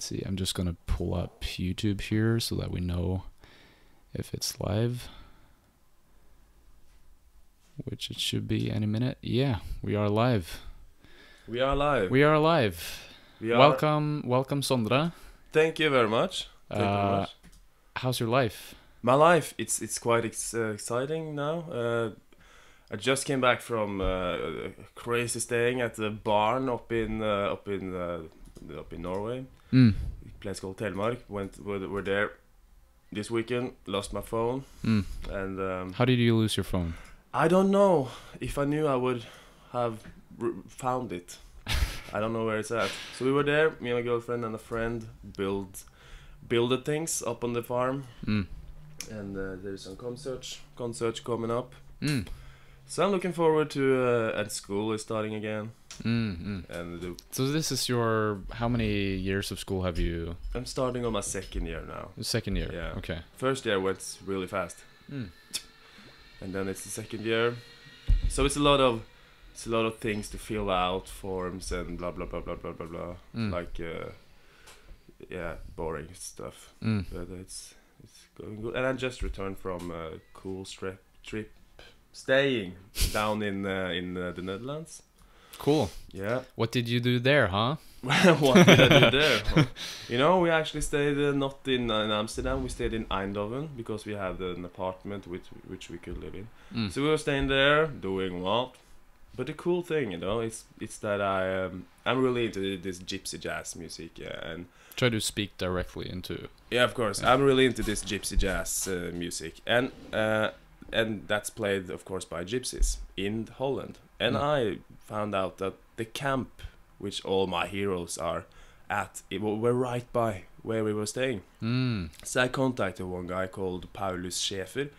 Let's see. I'm just gonna pull up YouTube here so that we know if it's live, which it should be any minute. Yeah, we are live. We are live. We are live. Welcome, Sondre. Thank you very much. Thank you very much. How's your life? My life, it's quite exciting now. I just came back from crazy staying at the barn up in Norway. A place called Telemark. We're there this weekend. Lost my phone. And how did you lose your phone? I don't know. If I knew, I would have found it. I don't know where it's at. So we were there. Me and my girlfriend and a friend builded things up on the farm. And there's some concerts coming up. So I'm looking forward to and school is starting again. And so this is your, how many years of school have you? I'm starting on my second year now. Second year. Yeah. Okay. First year went really fast. And then it's the second year. So it's a lot of things to fill out, forms and blah blah blah blah blah blah blah. Like boring stuff. But it's going good. And I just returned from a cool trip staying down in the Netherlands. Cool. Yeah. What did you do there, huh? What did I do there? Well, you know, we actually stayed not in Amsterdam. We stayed in Eindhoven because we had an apartment which we could live in. So we were staying there, doing what? But the cool thing, you know, it's that I'm really into this gypsy jazz music, and try to speak directly into. Yeah, of course. I'm really into this gypsy jazz music, and that's played, of course, by gypsies in Holland. And I found out that the camp, which all my heroes are at, were right by where we were staying. So I contacted one guy called Paulus Schäfer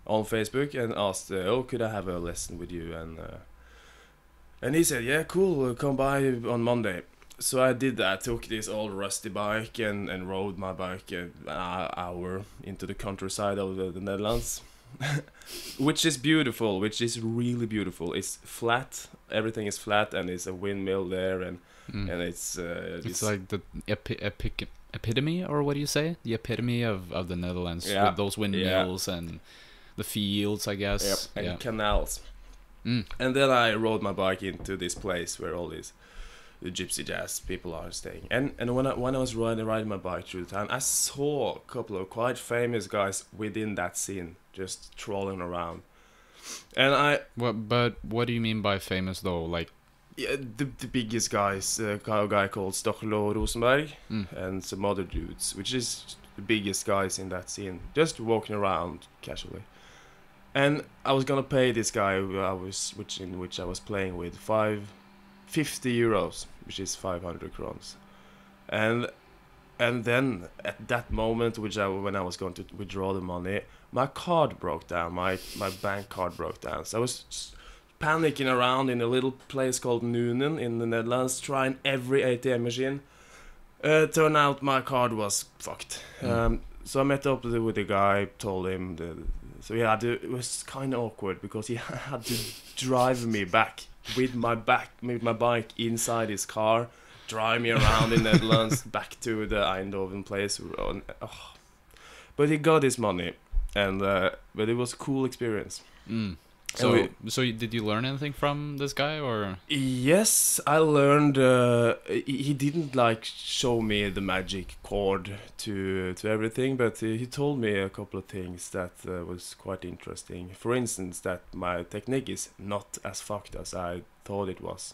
on Facebook and asked, could I have a lesson with you? And he said, yeah, cool, come by on Monday. So I did that, took this old rusty bike and rode my bike an hour into the countryside of the Netherlands. Which is beautiful, which is really beautiful. It's flat, everything is flat, and it's a windmill there, and it's like the epitome, or what do you say? The epitome of the Netherlands, with those windmills and the fields, I guess. Yep, and canals. And then I rode my bike into this place where all these the gypsy jazz people are staying. And when I was riding my bike through the town, I saw a couple of quite famous guys within that scene just trolling around. And but what do you mean by famous though? Like, yeah, the biggest guys, a guy called Stocklo Rosenberg and some other dudes, which is the biggest guys in that scene, just walking around casually. And I was gonna pay this guy which I was playing with 50 euros, which is 500 crowns. And then at that moment, when I was going to withdraw the money, my card broke down. My bank card broke down. So I was panicking around in a little place called Nuenen in the Netherlands, trying every ATM machine. Turned out my card was fucked. So I met up with the guy, told him it was kind of awkward because he had to drive me back with my bike inside his car, drive me around in Netherlands back to the Eindhoven place. But he got his money, and but it was a cool experience. So did you learn anything from this guy, or? Yes, I learned. He didn't show me the magic chord to everything, but he told me a couple of things that was quite interesting. For instance, that my technique is not as fucked as I thought it was.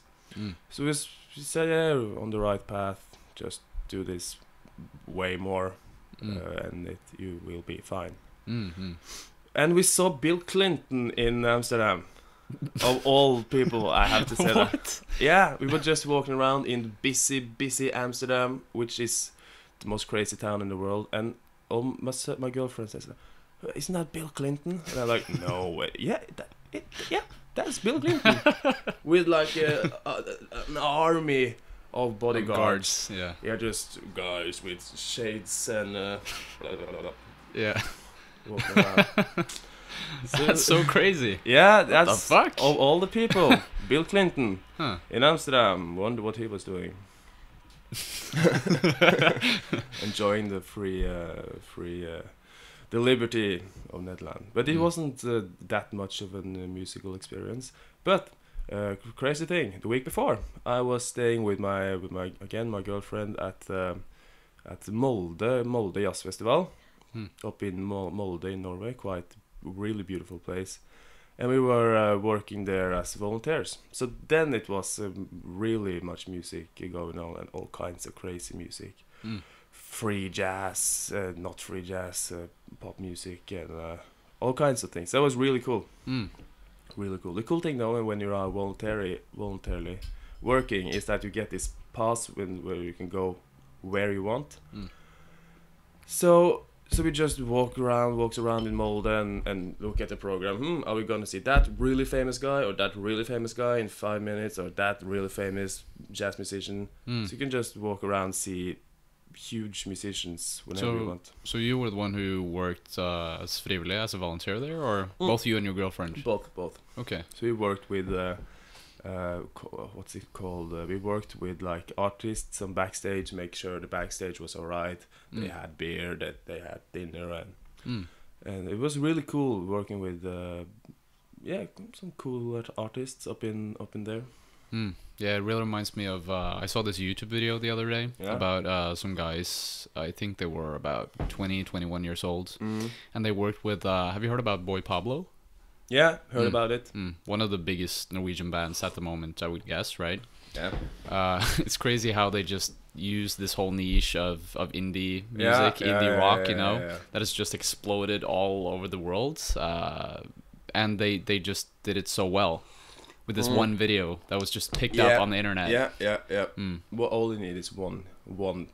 So he said, yeah, on the right path. Just do this way more, and you will be fine. And we saw Bill Clinton in Amsterdam. Of all people, I have to say that. Yeah, we were just walking around in busy Amsterdam, which is the most crazy town in the world. And my girlfriend says, "Isn't that Bill Clinton?" And I'm like, "No way. Yeah, that's Bill Clinton." With an army of bodyguards. Yeah, just guys with shades and blah, blah, blah, blah. Yeah. Walking around. That's so crazy. Yeah, that's what the fuck? All the people. Bill Clinton in Amsterdam. Wonder what he was doing. enjoying the the liberty of Netherlands. But it wasn't that much of a musical experience. But crazy thing, the week before, I was staying with my my girlfriend at Molde Jazz Festival up in Molde in Norway. Quite really beautiful place. And we were working there as volunteers. So then it was really much music going on, and all kinds of crazy music. Free jazz, not free jazz, pop music, and all kinds of things. That was really cool. Really cool. The cool thing though, when you are voluntarily working, is that you get this pass where you can go where you want. So we just walks around in Molde and look at the program. Are we gonna see that really famous guy or that really famous guy in 5 minutes, or that really famous jazz musician? So you can just walk around, see huge musicians whenever you want. So you were the one who worked as frivillig, as a volunteer there, or both you and your girlfriend? Both. Okay. So we worked with what's it called? We worked with like artists on backstage, make sure the backstage was alright. They had beer, that they had dinner, and it was really cool working with some cool artists up in there. Yeah, it really reminds me of I saw this YouTube video the other day about some guys. I think they were about 21 years old, and they worked with have you heard about Boy Pablo? Yeah, heard about it. One of the biggest Norwegian bands at the moment, I would guess, right? Yeah. It's crazy how they just use this whole niche of indie music, indie rock, you know, that has just exploded all over the world, and they just did it so well with this one video that was just picked up on the internet. Yeah. Well, all you need is one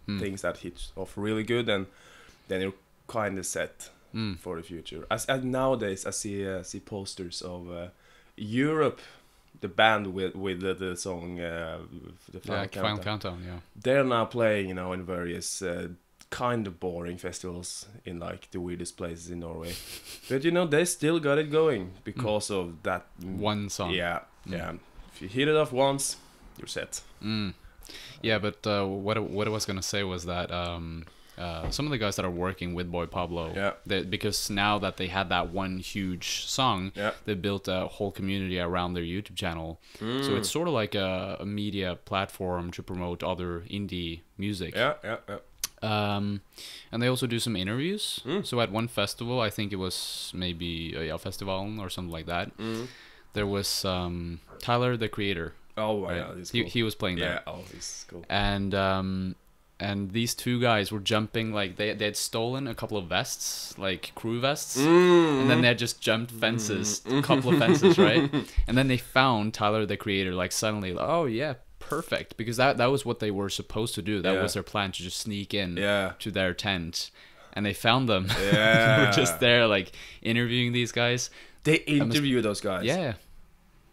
things that hits off really good, and then you're kind of set for the future. As nowadays, I see posters of Europe, the band with the song the Final Countdown. Yeah, they're now playing, you know, in various kind of boring festivals in like the weirdest places in Norway, but you know they still got it going because of that one song. Yeah. If you hit it off once, you're set. Yeah, but what I was gonna say was that some of the guys that are working with Boy Pablo, because now that they had that one huge song, they built a whole community around their YouTube channel. So it's sort of like a media platform to promote other indie music. And they also do some interviews. So at one festival, I think it was maybe a festival or something like that, there was Tyler, the Creator. Oh, right? Yeah, cool. He was playing there. Yeah, he's cool. And these two guys were jumping, like they had stolen a couple of vests, like crew vests, and then they had just jumped fences, a couple of fences, right? And then they found Tyler, the Creator, like suddenly, oh yeah, perfect, because that was what they were supposed to do. That was their plan, to just sneak in to their tent, and they found them. They were just there, like interviewing these guys. They interview those guys. Yeah.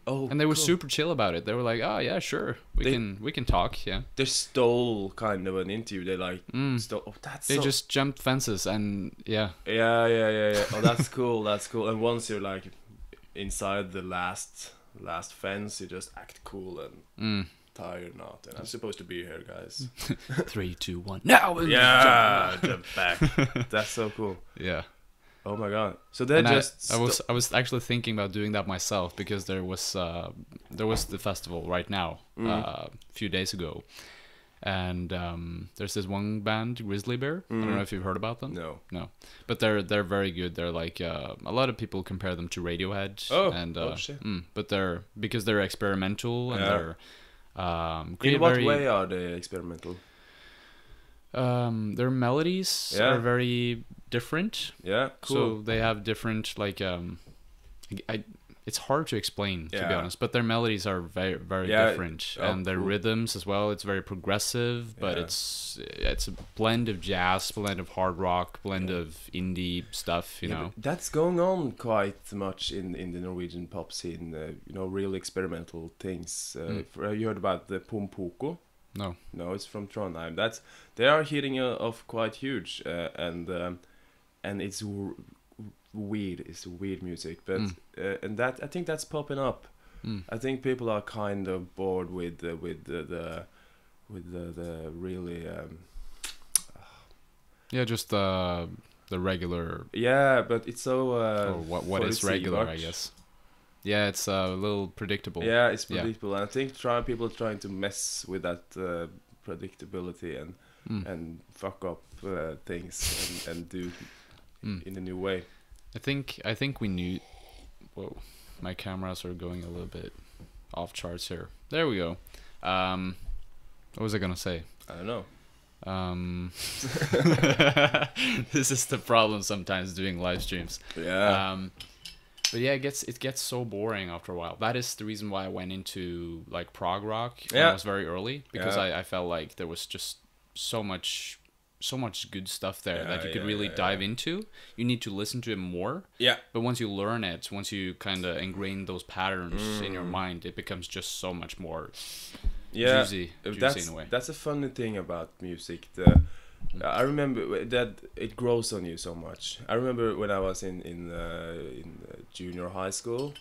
Oh, and they were super chill about it. They were like, "Oh yeah, sure, we can talk." Yeah. They stole kind of an interview. They like stole. Oh, they just jumped fences and yeah. Oh, that's cool. That's cool. And once you're like inside the last fence, you just act cool and tired not. And I'm supposed to be here, guys. 3, 2, 1. Now. Yeah, jump back. That's so cool. Yeah. Oh my god! So they just. I was actually thinking about doing that myself, because there was the festival right now a few days ago, and there's this one band, Grizzly Bear. I don't know if you've heard about them. No, but they're very good. They're like a lot of people compare them to Radiohead. Shit. But because they're experimental and they're in what way are they experimental? Their melodies are very different. Yeah, cool. So they have different, like it's hard to explain, to be honest, but their melodies are very, very different, and their rhythms as well. It's very progressive, but it's a blend of jazz, blend of hard rock, blend of indie stuff. You know, that's going on quite much in the Norwegian pop scene. You know, real experimental things. You heard about the Pompoko? No, it's from Trondheim. They are hitting off quite huge, and it's weird. It's weird music, but and that I think that's popping up. I think people are kind of bored with the the really yeah, just the regular. Yeah, but it's so or what is regular, I guess. Yeah, it's a little predictable. Yeah, it's predictable, and I think people trying to mess with that predictability and fuck up things and do in a new way. I think we knew. Whoa, my cameras are going a little bit off charts here. There we go. What was I gonna say? I don't know. This is the problem sometimes doing live streams. Yeah. But yeah, it gets so boring after a while. That is the reason why I went into like prog rock when I was very early, because I felt like there was just so much good stuff there that you could really dive into. You need to listen to it more. Yeah. But once you learn it, once you kind of ingrain those patterns in your mind, it becomes just so much more juicy in a way. That's a funny thing about music. I remember that it grows on you so much. I remember when I was in junior high school,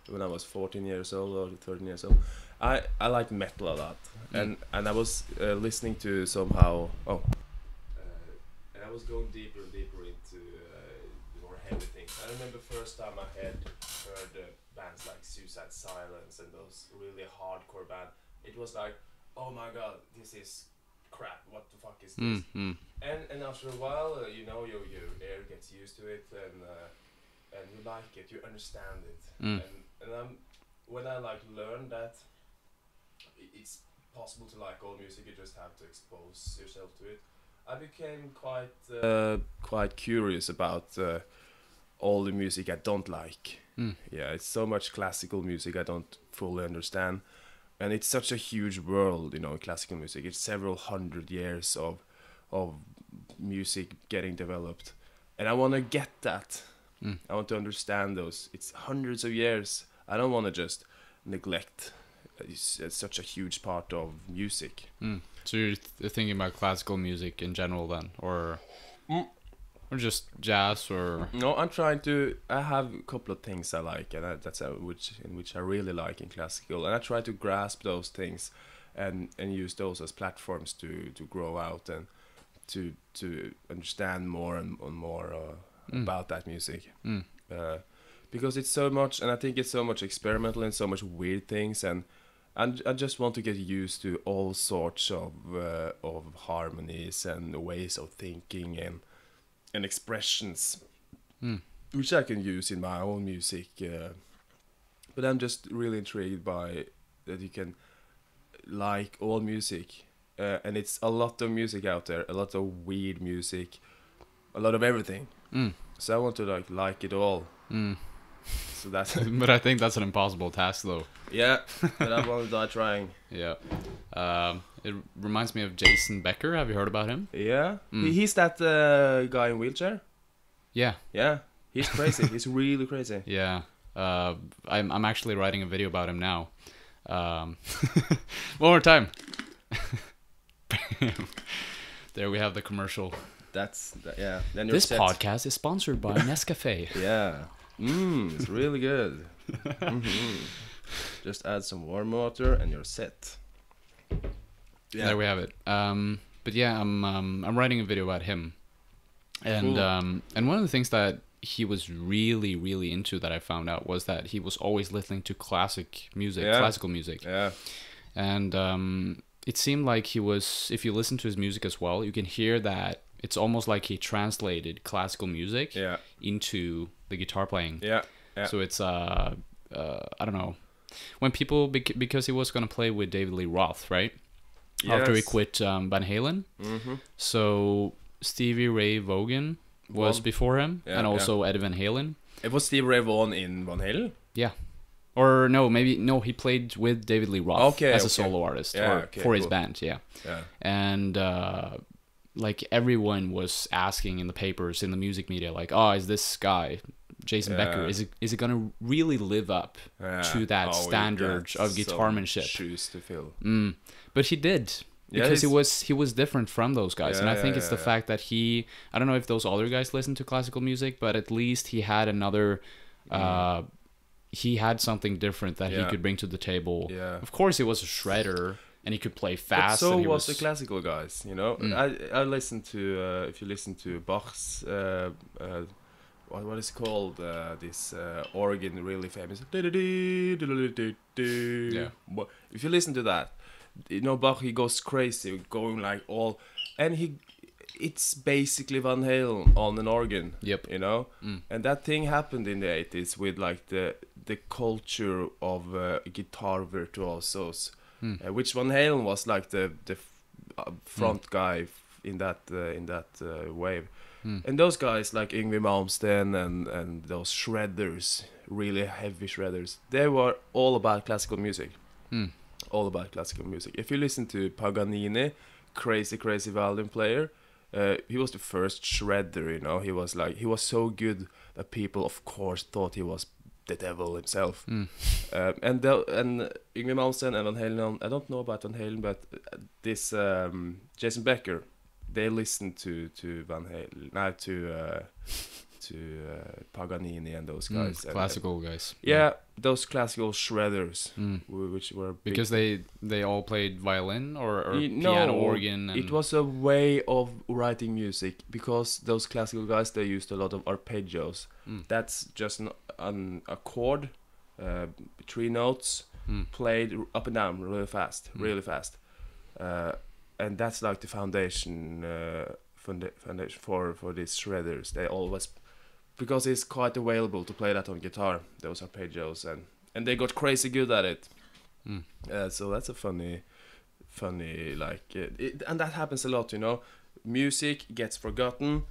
when I was 14 years old or 13 years old, I liked metal a lot, and I was listening to somehow. And I was going deeper and deeper into more heavy things. I remember first time I had heard bands like Suicide Silence and those really hardcore bands. It was like, oh my god, this is crap. What the fuck is this? And after a while, your ear gets used to it, and you like it, you understand it. And when I learned that it's possible to like all music, you just have to expose yourself to it. I became quite curious about all the music I don't like. Yeah, it's so much classical music I don't fully understand, and it's such a huge world, classical music. It's several hundred years of music getting developed, and I want to get that. I want to understand those. It's hundreds of years. I don't want to just neglect. It's such a huge part of music. So you're thinking about classical music in general then, or just jazz, or? No, I have a couple of things I like, and that's which I really like in classical, and I try to grasp those things, and use those as platforms to grow out and to understand more and more about that music. Because it's so much, and I think it's so much experimental and so much weird things, and I just want to get used to all sorts of harmonies and ways of thinking and expressions, which I can use in my own music. But I'm just really intrigued by that you can like all music, and it's a lot of music out there, a lot of weird music, a lot of everything. So I want to like it all. So that's. But I think that's an impossible task, though. Yeah, but I want to die trying. Yeah. It reminds me of Jason Becker. Have you heard about him? Yeah. He's that guy in wheelchair. Yeah. Yeah. He's crazy. He's really crazy. Yeah. I'm actually writing a video about him now. One more time. There we have the commercial. Yeah. Then this podcast is sponsored by Nescafe. Yeah. It's really good. Just add some warm water and you're set. Yeah. There we have it. But yeah, I'm writing a video about him, and cool. And one of the things that he was really, really into that I found out was that he was always listening to classical music. Yeah. And it seemed like he was, if you listen to his music as well, you can hear that it's almost like he translated classical music into the guitar playing. Yeah. So it's I don't know, when people, because he was gonna play with David Lee Roth, right? Yes. After he quit Van Halen. So Stevie Ray Vaughan was before him, and also Eddie Van Halen. It was Stevie Ray Vaughan in Van Halen? Yeah. Or no, he played with David Lee Roth as a solo artist for his band, And like everyone was asking in the papers, in the music media, like, oh, is this guy Jason Becker, is it gonna really live up to that standard of guitarmanship? Shoes to fill. But he did, because he was different from those guys, and I think it's the fact that I don't know if those other guys listen to classical music, but at least he had another. He had something different that he could bring to the table. Yeah. Of course, he was a shredder. and he could play fast. But so and was the classical guys, you know. I listen to if you listen to Bach's what is it called, this organ, really famous. Yeah. If you listen to that, you know, Bach, he goes crazy, going like all, and it's basically Van Halen on an organ. Yep. You know, and that thing happened in the 80s with like the culture of guitar virtuosos, which Van Halen was like the front guy in that wave. And those guys like Yngwie Malmsteen and those shredders, really heavy shredders, they were all about classical music. All about classical music. If you listen to Paganini, crazy violin player, he was the first shredder, you know. He was so good that people, of course, thought he was the devil himself. And Yngwie Malmsteen and Van Halen, I don't know about Van Halen, but this Jason Becker, they listened to Van Halen, to Paganini and those guys. Classical guys. Yeah, those classical shredders, which were big. Because they all played violin or piano, organ. And... It was a way of writing music, because those classical guys, they used a lot of arpeggios. That's just an chord, 3 notes, played up and down really fast. And that's like the foundation for these shredders. They always, because it's quite available to play that on guitar, those arpeggios, and they got crazy good at it. So that's a funny like, and that happens a lot, you know. Music gets forgotten.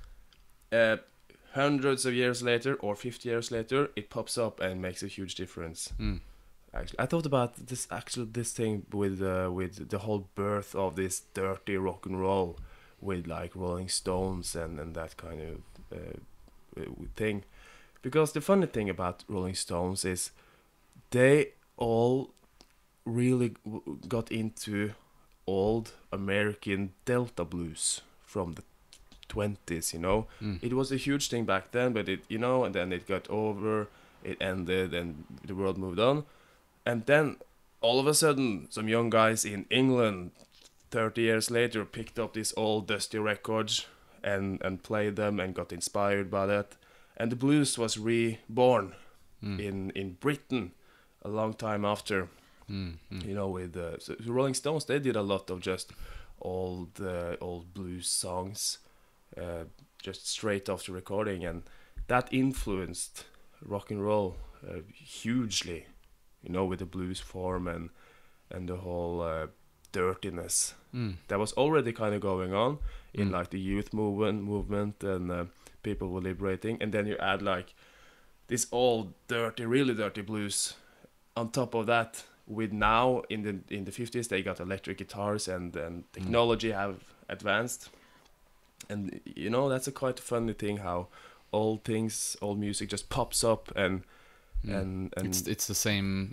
Hundreds of years later, or 50 years later, it pops up and makes a huge difference. Actually, I thought about this thing with the whole birth of this dirty rock and roll, with like Rolling Stones and that kind of thing. Because the funny thing about Rolling Stones is they all really got into old American Delta blues from the 20s, you know. It was a huge thing back then, but it, you know, and then it got over, it ended, and the world moved on. And then all of a sudden, some young guys in England 30 years later picked up these old dusty records and played them and got inspired by that. And the blues was reborn in Britain a long time after. You know, with so the Rolling Stones, they did a lot of just old blues songs, just straight after recording, and that influenced rock and roll hugely. You know, with the blues form and the whole dirtiness that was already kind of going on in like the youth movement and people were liberating, and then you add like this old really dirty blues on top of that. With now in the 50s, they got electric guitars and technology have advanced, and you know, that's a quite funny thing how old music just pops up and it's the same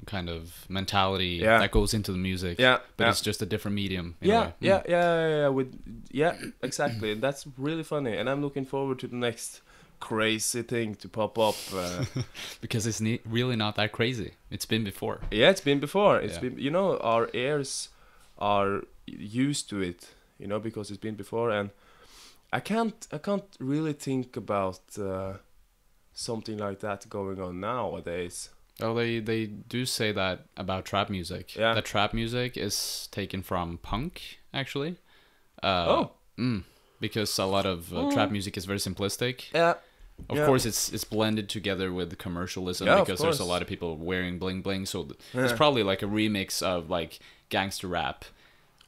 kind of mentality that goes into the music, but it's just a different medium. Exactly. And that's really funny, and I'm looking forward to the next crazy thing to pop up, because it's really not that crazy. It's been before. It's been before. It's been, you know, our ears are used to it, you know, because it's been before, and I can't really think about something like that going on nowadays. Oh, they do say that about trap music. Yeah. That trap music is taken from punk, actually. Because a lot of trap music is very simplistic. Yeah. Of course, it's blended together with commercialism, because there's a lot of people wearing bling bling. So it's probably like a remix of like gangster rap,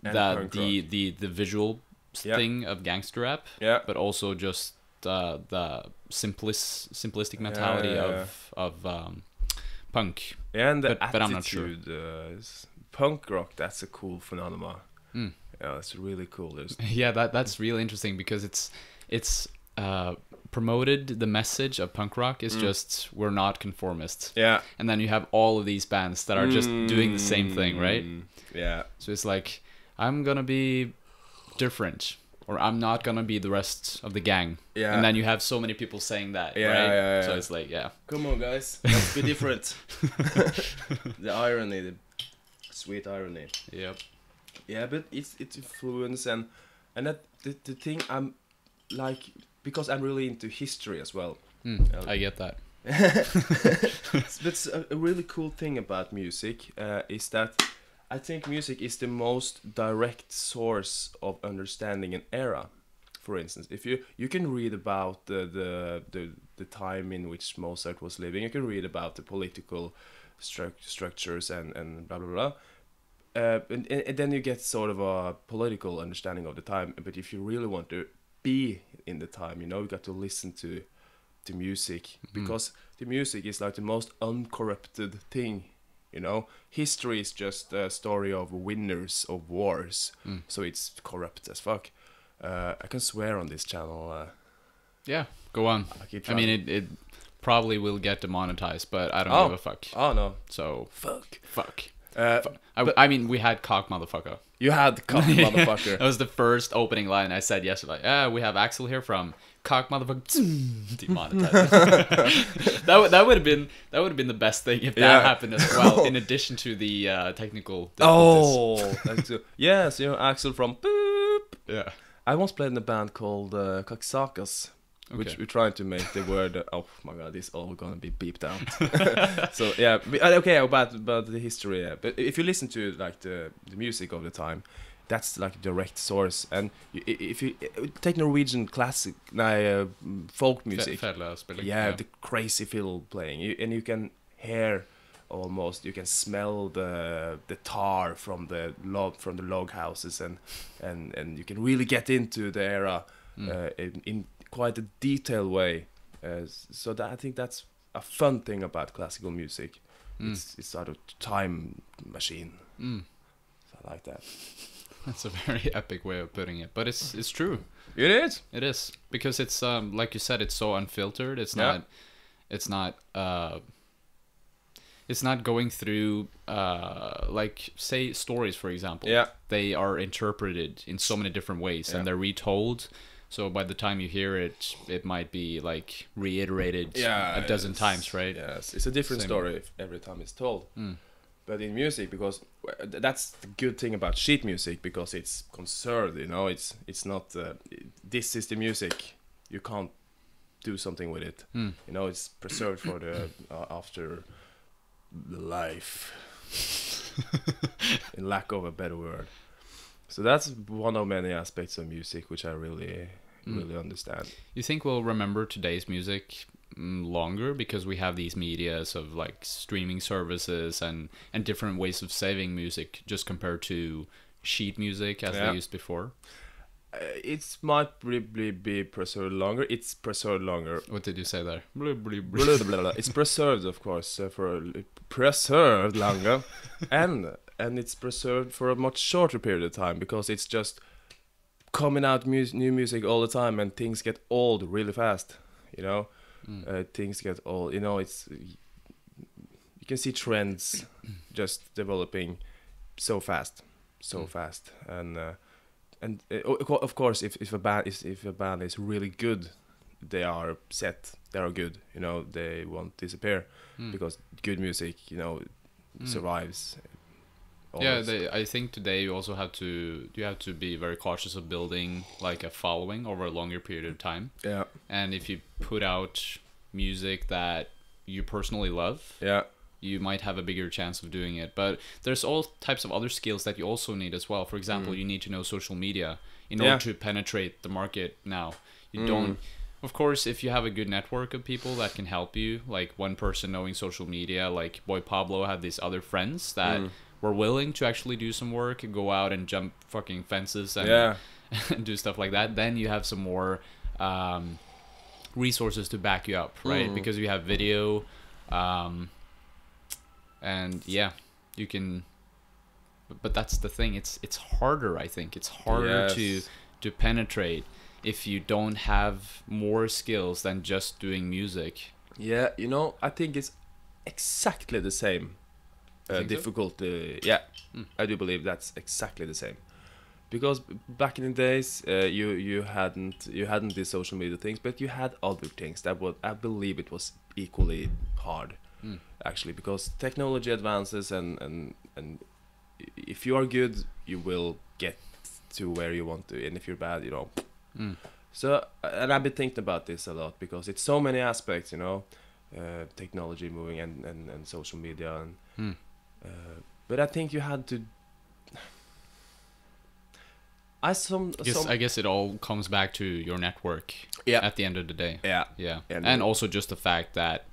and that the visual thing of gangster rap, but also just the simplistic mentality of punk. Yeah, and the but I'm not sure. Punk rock, that's a cool phenomenon. Yeah, that's really cool. That's really interesting, because it's promoted. The message of punk rock is just, we're not conformists. Yeah. And then you have all of these bands that are just doing the same thing, right? Yeah. So it's like, I'm gonna be different, or I'm not gonna be the rest of the gang. Yeah. And then you have so many people saying that, right? Yeah. So it's like, come on, guys, let's be different. The irony, it's sweet irony. Yep. Yeah, but it's influence and that the thing I'm like, because I'm really into history as well. I get that. That's a really cool thing about music, is that I think music is the most direct source of understanding an era. For instance, if you can read about the time in which Mozart was living, you can read about the political structures and blah blah blah. And then you get sort of a political understanding of the time. But if you really want to be in the time, you got to listen to music, because the music is like the most uncorrupted thing. History is just a story of winners of wars, so it's corrupt as fuck. I can swear on this channel. Yeah, go on. I mean, it probably will get demonetized, but I don't give a fuck. Oh no. So fuck. I mean, we had cock motherfucker. You had cock motherfucker. That was the first opening line I said yesterday. We have Axel here from cock motherfucker. Demonetized. that would have been the best thing if that happened as well. In addition to the technical difficulties. Yes, Axel from Boop. Yeah. I once played in a band called Kaksakas, which we're trying to make the word. Oh my god, this all gonna be beeped out. So yeah, okay, about the history. Yeah. But if you listen to like the music of the time, that's like a direct source. And if you take Norwegian classic, folk music, the crazy fiddle playing, and you can hear. Almost, you can smell the tar from the log houses, and you can really get into the era in quite a detailed way. So that I think that's a fun thing about classical music. It's sort of time machine. So I like that. That's a very epic way of putting it, but it's true. It is. It is, because it's like you said, it's so unfiltered. It's not. It's not going through, like, say, stories, for example. Yeah. They are interpreted in so many different ways, and they're retold. So by the time you hear it, it might be, like, reiterated a dozen times, right? Yes, it's a different story every time it's told. But in music, because that's the good thing about sheet music, because it's conserved, it's not, this is the music, you can't do something with it. It's preserved for the after... the life, in lack of a better word. So that's one of many aspects of music which I really understand. You think we'll remember today's music longer because we have these medias of like streaming services and different ways of saving music, just compared to sheet music as they used before? It might probably be preserved longer. It's preserved longer. What did you say there? It's preserved, of course, preserved longer, and it's preserved for a much shorter period of time, because it's just coming out new music all the time, and things get old really fast. Things get old. It's you can see trends just developing so fast, and of course, if a band is really good, they are set. They are good. They won't disappear, because good music, survives. Always. Yeah, I think today you also have to be very cautious of building like a following over a longer period of time. Yeah. And if you put out music that you personally love, you might have a bigger chance of doing it. But there's all types of other skills that you also need as well. For example, you need to know social media in order to penetrate the market now. You don't... Of course, if you have a good network of people that can help you, like one person knowing social media, like Boy Pablo had these other friends that were willing to actually do some work and go out and jump fucking fences and, and do stuff like that, then you have some more resources to back you up, right? Because you have video... and yeah, you can, but that's the thing. It's harder. I think it's harder to penetrate if you don't have more skills than just doing music. Yeah, I think it's exactly the same. Difficulty. So? Yeah, I do believe that's exactly the same. Because back in the days, you hadn't these social media things, but you had other things that I believe it was equally hard. Actually, because technology advances and if you are good, you will get to where you want to, and if you're bad, you know. So, and I've been thinking about this a lot because it's so many aspects, you know, technology moving and social media, and but I think you had to. I guess it all comes back to your network. Yeah. At the end of the day. Yeah. And also just the fact that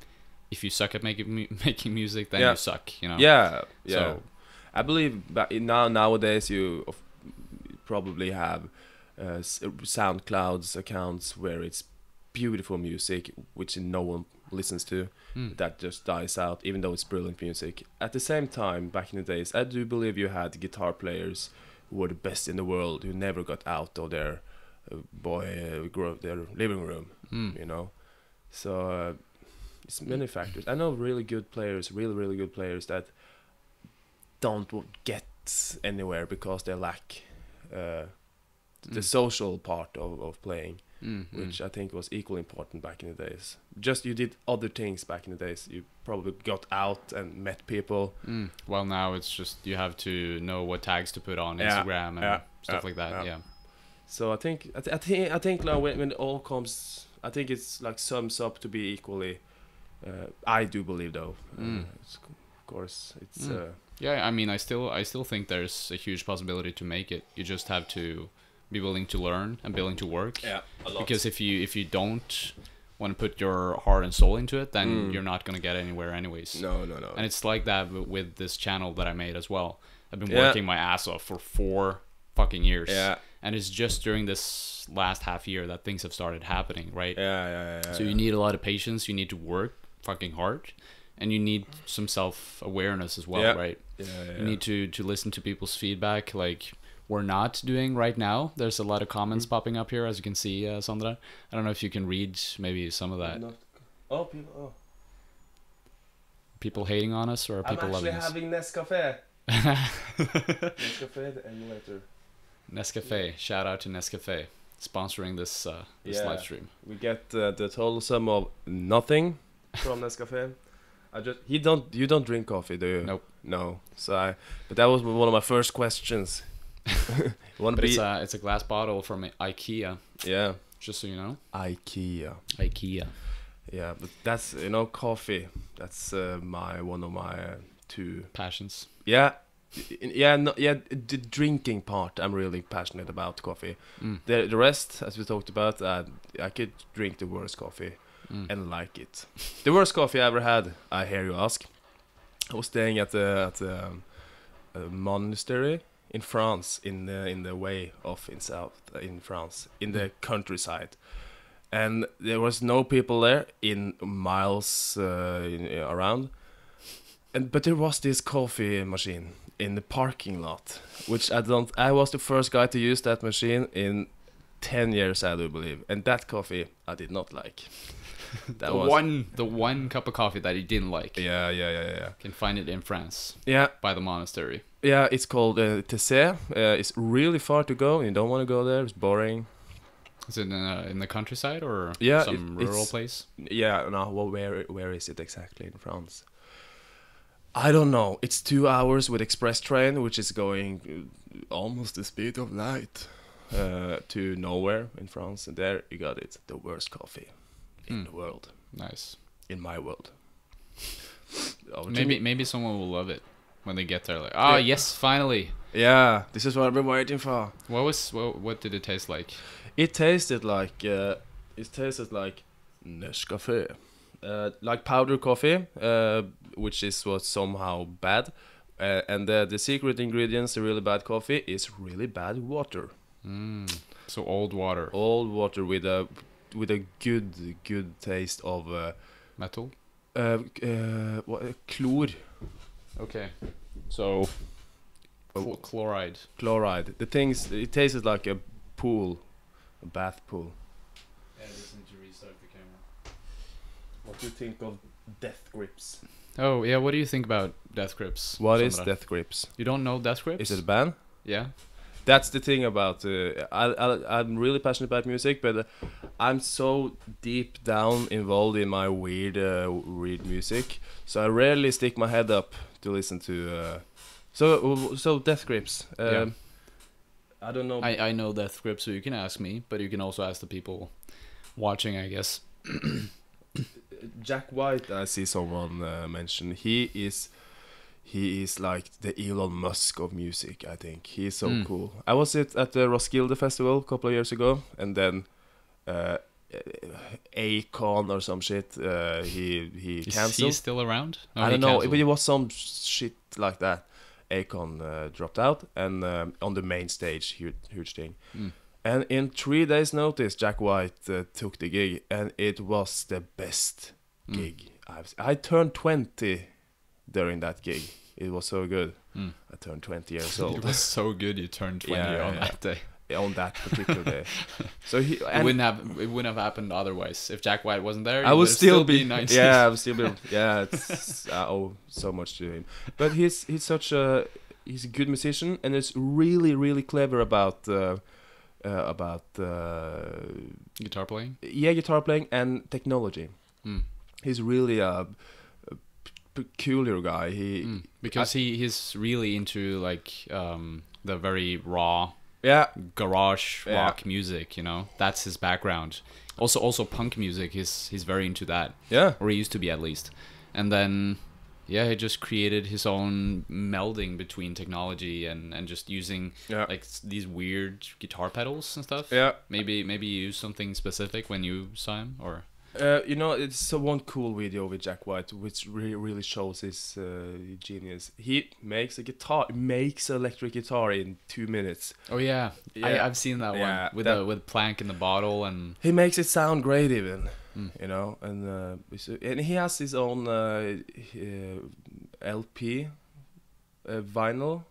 if you suck at making music, then you suck. You know. Yeah. So, I believe nowadays you probably have SoundCloud's accounts where it's beautiful music which no one listens to, that just dies out even though it's brilliant music. At the same time, back in the days, I do believe you had guitar players who were the best in the world, who never got out of their their living room, you know. So it's many factors. I know really good players, really good players that don't get anywhere because they lack the social part of playing, which I think was equally important back in the days. Just you did other things back in the days. You probably got out and met people. Well, now it's just you have to know what tags to put on Instagram and stuff like that. Yeah. So I think now when it all comes, I think it's like sums up to be equally. I do believe though. Of course, it's. Yeah, I mean, I still think there's a huge possibility to make it. You just have to be willing to learn and willing to work. Yeah, a lot. Because if you don't want to put your heart and soul into it, then you're not gonna get anywhere anyways. No. And it's like that with this channel that I made as well. I've been working my ass off for 4 fucking years. Yeah. And it's just during this last half year that things have started happening, right? Yeah. So you need a lot of patience. You need to work fucking hard. And you need some self-awareness as well, right? Yeah. You need to listen to people's feedback, like we're not doing right now. There's a lot of comments popping up here, as you can see, Sondre. I don't know if you can read maybe some of that. People hating on us or people loving us? I'm actually having Nescafe. Nescafe, the emulator. Nescafe. Shout out to Nescafe, sponsoring this live stream. We get the total sum of nothing from Nescafe. You don't drink coffee, do you? Nope. No. So but that was one of my first questions. It's a glass bottle from IKEA. Yeah. Just so you know. IKEA. Yeah, but that's coffee. That's one of my 2 passions. Yeah. The drinking part, I'm really passionate about coffee. The rest, as we talked about, I could drink the worst coffee and like it. The worst coffee I ever had, I hear you ask. I was staying at a monastery in France, in the way off in France, in the countryside, and there was no people there in miles around, but there was this coffee machine in the parking lot, which I was the first guy to use that machine in 10 years, I do believe, and that coffee I did not like. The one cup of coffee that he didn't like. Yeah. Can find it in France. Yeah. By the monastery. Yeah, it's called Tessé. It's really far to go. You don't want to go there. It's boring. Is it in the countryside or some rural place? Yeah. No. Well, where is it exactly in France? I don't know. It's 2 hours with express train, which is going almost the speed of light to nowhere in France. And there you got it. The worst coffee in the world. Nice. In my world. Maybe someone will love it when they get there. Like, yes, finally. Yeah, this is what I've been waiting for. What did it taste like? It tasted like Nescafé, like powder coffee, which was somehow bad. And the secret ingredients to really bad coffee is really bad water. So old water. Old water with a good taste of metal. Chlor. Okay. So chloride. Chloride. It tasted like a pool, a bath pool. Yeah, I just need to restart the camera. What do you think of Death Grips? Oh yeah, what do you think about Death Grips? What is Death Grips? You don't know Death Grips? Is it a band? Yeah. That's the thing about I'm really passionate about music, but I'm so deep down involved in my weird music, so I rarely stick my head up to listen to So Death Grips. Yeah. I don't know. I know Death Grips, so you can ask me, but you can also ask the people watching, I guess. Jack White, I see someone mention. He is like the Elon Musk of music. I think he's so cool. I was at the Roskilde Festival a couple of years ago, and then Akon or some shit. He Is canceled. he still around? No, I he don't know, canceled. but it was some shit like that. Akon dropped out, and on the main stage, huge thing. And in 3 days' notice, Jack White took the gig, and it was the best gig I turned 20 during that gig. It was so good. I turned 20 years old. It was so good you turned 20 on that day. On that particular day. So it wouldn't have happened otherwise. If Jack White wasn't there, I would still be 19. Yeah, I would still be it's I owe so much to him. But he's a good musician, and it's really clever about Guitar playing? Yeah, guitar playing and technology. He's really a peculiar guy. Because he's really into like the very raw garage rock music, you know. That's his background. Also punk music, he's very into that. Yeah. Or he used to be, at least. And then he just created his own melding between technology and just using like these weird guitar pedals and stuff. Yeah. Maybe you used something specific when you saw him, or it's one cool video with Jack White which really shows his genius. He makes electric guitar in 2 minutes. Oh yeah. I've seen that one with plank in the bottle, and he makes it sound great even. You know, and he has his own LP, vinyl.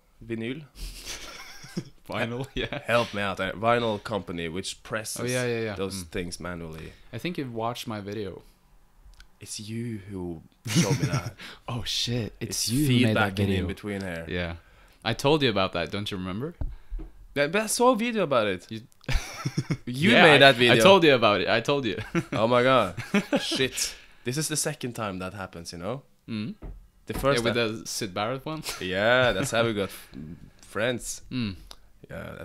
Vinyl, yeah. Help me out there. Vinyl company which presses those Mm. things manually. I think you've watched my video. It's you who showed me that. Oh shit! It's you who made feedback that video. in between here. Yeah, I told you about that. Don't you remember? Yeah, but I saw a video about it. You Yeah, made that video. I told you about it. I told you. Oh my god! Shit! This is the second time that happens. You know. Mm. The first with the Sid Barrett one. Yeah, that's how we got friends. Mm. Yeah,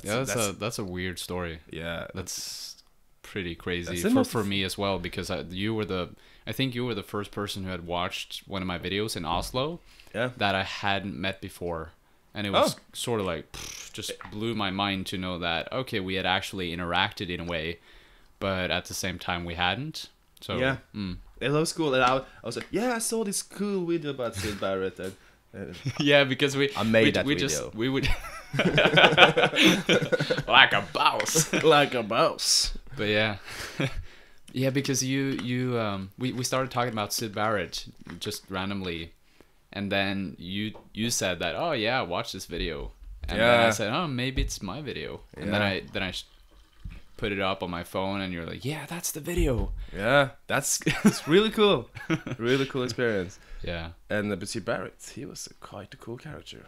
that's a weird story. Yeah, that's pretty crazy that's for me as well, because I think you were the first person who had watched one of my videos in Oslo. Yeah. That I hadn't met before, and it was sort of like just blew my mind to know that we had actually interacted in a way, but at the same time we hadn't. So yeah, it was cool, and I was like, I saw this cool video about Sid Barrett, and yeah, because we would like a boss. Like a mouse. But yeah. Yeah, because we started talking about Sid Barrett just randomly, and then you said that, oh yeah, watch this video, and then I said, oh, maybe it's my video, and then I put it up on my phone, and you're like, yeah, that's the video. Yeah, it's really cool. Really cool experience. Yeah. And but Sid Barrett, he was quite a cool character.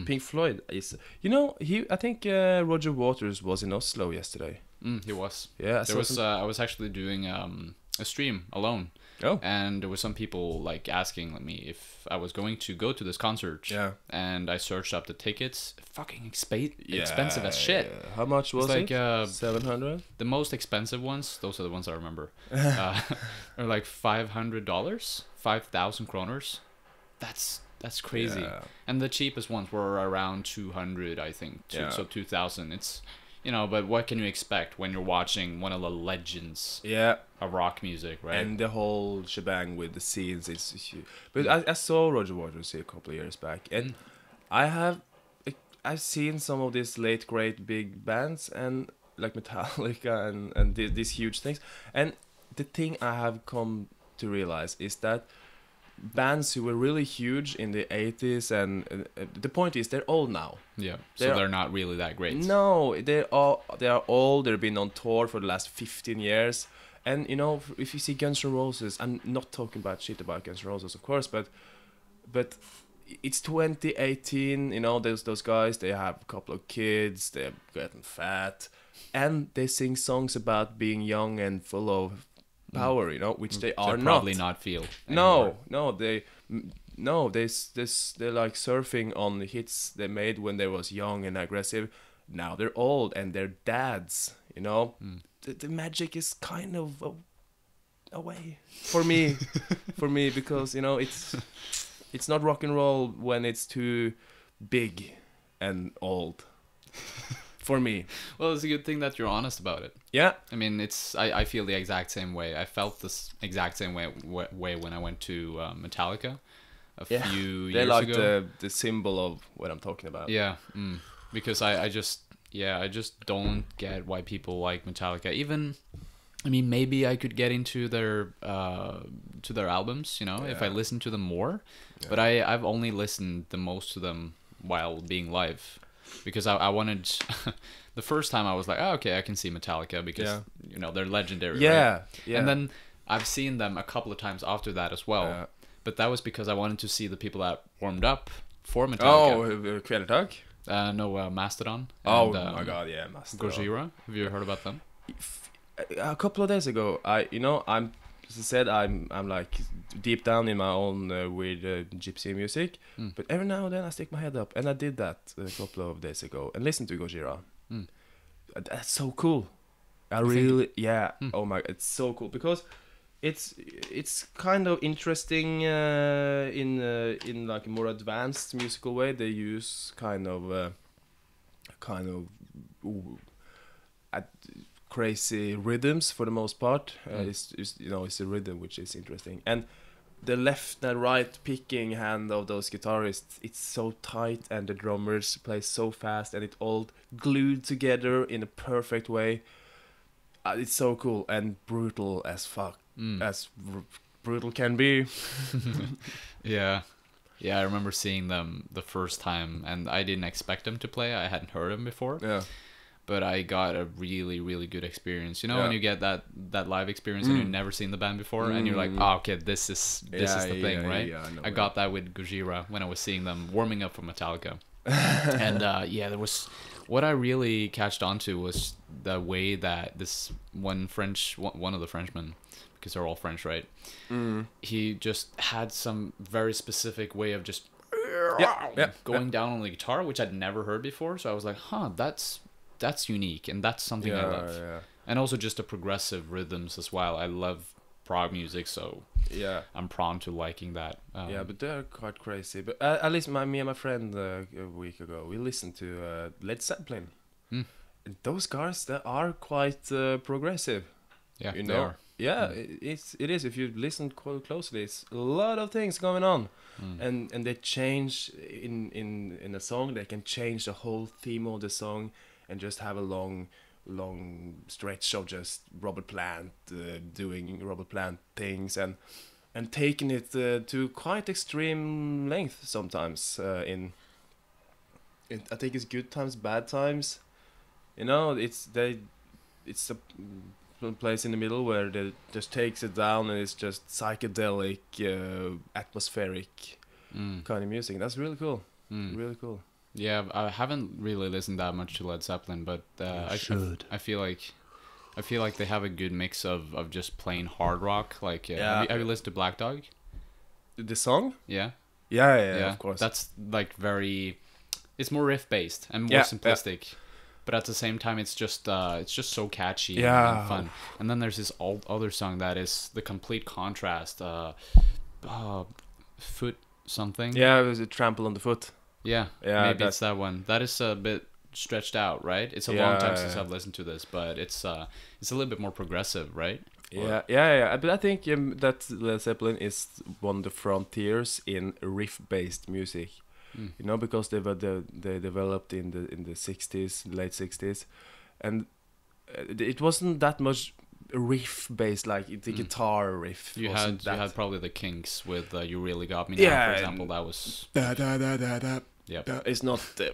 Pink Floyd is, I think Roger Waters was in Oslo yesterday. He was. Yeah, I was actually doing a stream alone. Oh. And there were some people like asking me if I was going to go to this concert. Yeah. And I searched up the tickets. Fucking expensive as shit. Yeah. How much was it? 700. The most expensive ones, those are the ones I remember, are like $500, 5,000 kroners. That's crazy. Yeah. And the cheapest ones were around 200, I think. So 2,000. It's, but what can you expect when you're watching one of the legends of rock music, right? And the whole shebang with the scenes is huge. But I saw Roger Waters here a couple of years back, and I've seen some of these late great big bands, and like Metallica and these huge things. And the thing I have come to realize is that bands who were really huge in the 80s, and the point is they're old now. Yeah, so they're not really that great. No, they are old. They've been on tour for the last 15 years. And if you see Guns N' Roses, I'm not talking about shit about Guns N' Roses, of course, but it's 2018. Those guys, they have a couple of kids, they're getting fat, and they sing songs about being young and full of power, which they are probably not feel anymore. No, no, they're like surfing on the hits they made when they was young and aggressive. Now they're old and they're dads. You know, the magic is kind of away for me, because you know it's not rock and roll when it's too big and old. For me. Well, it's a good thing that you're honest about it. Yeah. I mean, I feel the exact same way. I felt this exact same way when I went to Metallica a few years ago. They're like the symbol of what I'm talking about. Yeah. Because I just don't get why people like Metallica. Even, I mean, maybe I could get into their albums, you know, if I listen to them more. Yeah. But I've only listened the most to them while being live. Because I wanted, the first time I was like, oh, okay, I can see Metallica because, you know, they're legendary. Yeah, right? Yeah. And then I've seen them a couple of times after that as well. Yeah. But that was because I wanted to see the people that warmed up for Metallica. Oh, Kvelertak? No, Mastodon. And, my God, yeah, Mastodon. Gojira. Have you heard about them? A couple of days ago, I'm as I said, I'm like deep down in my own weird gypsy music, but every now and then I stick my head up, and I did that a couple of days ago and listened to Gojira. That's so cool. Oh my, it's so cool because it's kind of interesting in like a more advanced musical way. They use kind of crazy rhythms for the most part. It's the rhythm which is interesting, and the left and right picking hand of those guitarists, it's so tight, and the drummers play so fast, and it's all glued together in a perfect way. It's so cool and brutal as fuck, as brutal can be. Yeah, I remember seeing them the first time, and I didn't expect them to play. I hadn't heard them before. Yeah. But I got a really, really good experience. You know, when you get that live experience and you've never seen the band before, and you're like, oh, okay, this is the thing, right? Yeah, I got that with Gojira when I was seeing them warming up for Metallica. And there was, what I really catched onto was the way that this one of the Frenchmen, because they're all French, right? He just had some very specific way of just going down on the guitar, which I'd never heard before. So I was like, huh, that's unique, and that's something I love. Yeah. And also just the progressive rhythms as well. I love prog music, so I'm prone to liking that. But they're quite crazy. But at least me and my friend a week ago, we listened to Led Zeppelin. Those guys, they are quite progressive. Yeah, you know? They are. Yeah, it is. If you listen closely, it's a lot of things going on, and they change in a song. They can change the whole theme of the song, and just have a long stretch of just Robert Plant doing Robert Plant things, and taking it to quite extreme length sometimes. I think it's good times, bad times. You know, it's a place in the middle where they just takes it down, and it's just psychedelic, atmospheric kind of music. That's really cool. Really cool. Yeah, I haven't really listened that much to Led Zeppelin, but I feel like they have a good mix of just plain hard rock. Like, have you listened to Black Dog? The song? Yeah, of course. That's like it's more riff based and more simplistic, but at the same time, it's just so catchy and fun. And then there's this other song that is the complete contrast. Foot something. Yeah, it was a Trample on the Foot. Yeah, maybe it's that one. That is a bit stretched out, right? It's a long time since I've listened to this, but it's a little bit more progressive, right? Yeah. But I think that Led Zeppelin is one of the frontiers in riff-based music. You know, because they developed in the 60s, late 60s, and it wasn't that much riff based, like the guitar riff. You had probably the Kinks with "You Really Got Me Now," for example. That was It's not the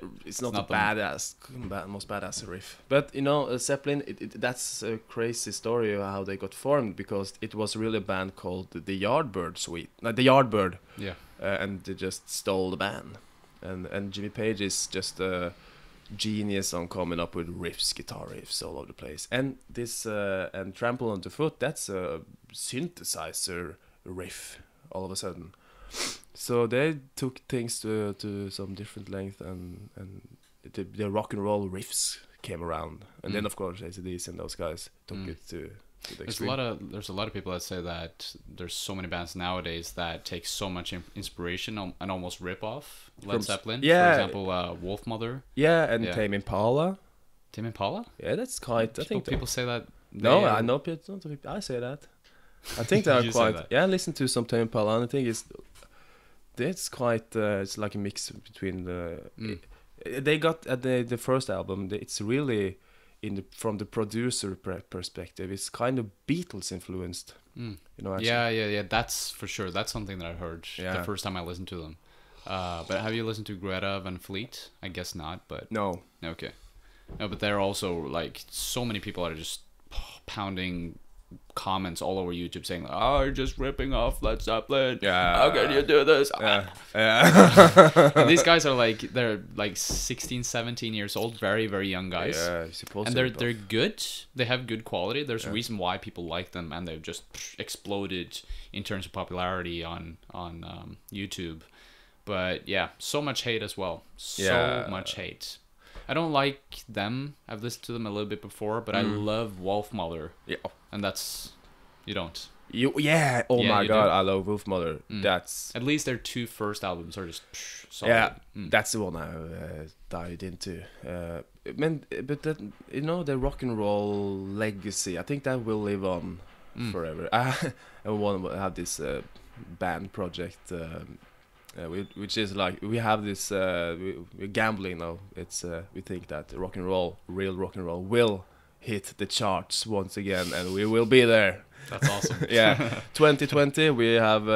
most badass riff, but you know, Zeppelin. That's a crazy story of how they got formed, because it was really a band called the Yardbird Suite, the Yardbird. Yeah, and they just stole the band, and Jimmy Page is just a genius on coming up with guitar riffs all over the place. And this and Trample on the Foot, that's a synthesizer riff all of a sudden. So they took things to some different length, and the rock and roll riffs came around, and then of course AC/DC and those guys took it to the extreme. There's a lot of people that say that there's so many bands nowadays that take so much inspiration and almost rip off Led Zeppelin. Yeah. For example, Wolfmother. Yeah, and Tame Impala. Tame Impala? Yeah, that's quite. I think people say that. No, I know people. I say that. I think they are quite. Yeah, I listen to some Tame Impala, and I think it's quite. It's like a mix between the. They got at the first album. It's really from the producer perspective. It's kind of Beatles influenced. You know. Actually. Yeah. That's for sure. That's something that I heard the first time I listened to them. But have you listened to Greta Van Fleet? I guess not. But no. Okay. No, but they're also like so many people are just pounding comments all over YouTube saying, "Oh, you're just ripping off Led Zeppelin. Yeah, how can you do this?" Yeah. And these guys are they're 16, 17 years old, very, very young guys. Yeah, supposed and they're good. They have good quality. There's a reason why people like them, and they've just exploded in terms of popularity on YouTube. But yeah, so much hate as well. So much hate. I don't like them. I've listened to them a little bit before, but I love Wolfmother. Yeah. And that's... You don't. Oh my god, I love Wolfmother. That's... At least their 2 first albums are just solid. Yeah, that's the one I dived into. But that, you know, the rock and roll legacy, I think that will live on forever. I want to have this band project... which is like we have this we're gambling now. It's we think that real rock and roll will hit the charts once again, and we will be there. That's awesome. Yeah, 2020 we have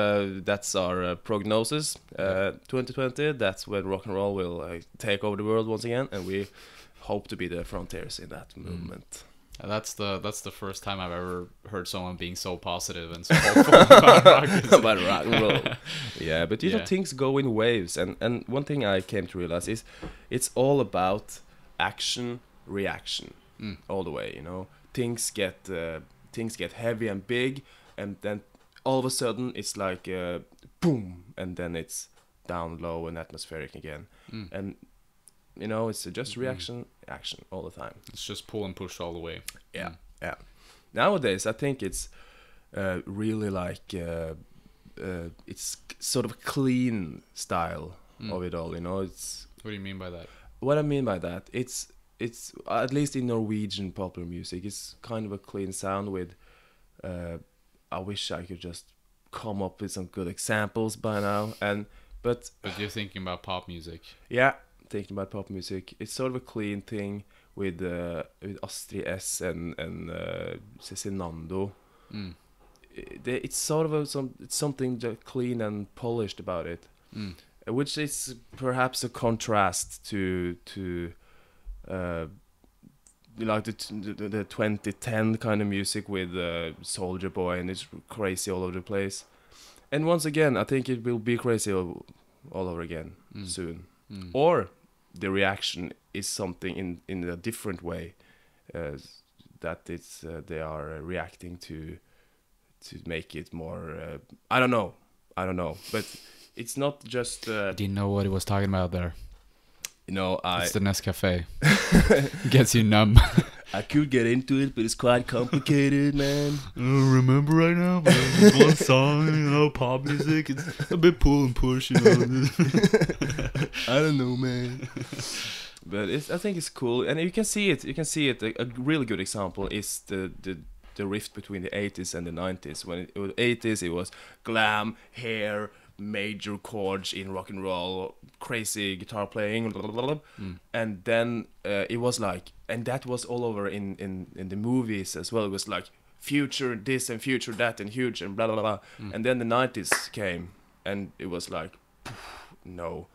that's our prognosis. 2020 that's when rock and roll will take over the world once again, and we hope to be the frontiers in that movement. That's the first time I've ever heard someone being so positive and so hopeful about rock and roll. Yeah, but you know, things go in waves, and one thing I came to realize is it's all about action reaction all the way. You know, things get heavy and big, and then all of a sudden it's like boom, and then it's down low and atmospheric again, and you know, it's just reaction, action all the time. It's just pull and push all the way. Yeah. Nowadays, I think it's really like it's sort of a clean style of it all. You know, it's. What do you mean by that? What I mean by that, it's at least in Norwegian popular music, it's kind of a clean sound with. I wish I could just come up with some good examples by now, but you're thinking about pop music. Yeah. Thinking about pop music, it's sort of a clean thing with Astrid S and Cezinando. It's sort of it's something clean and polished about it, which is perhaps a contrast to like the 2010 kind of music with Soulja Boy, and it's crazy all over the place. And once again, I think it will be crazy all over again soon. Or the reaction is something in a different way, that it's they are reacting to make it more. I don't know, but it's not just. Didn't know what he was talking about there. You know, it's the Nescafe. Gets you numb. I could get into it, but it's quite complicated, man. I don't remember right now, but it's one song, you know, pop music. It's a bit pull and push, you know. I don't know, man. But I think it's cool, and you can see it. A really good example is the rift between the 80s and the 90s. When it was 80s, it was glam, hair, major chords in rock and roll, crazy guitar playing, blah, blah, blah. And then it was like, and that was all over in the movies as well. It was like future this and future that and huge and blah blah blah. And then the 90s came, and it was like no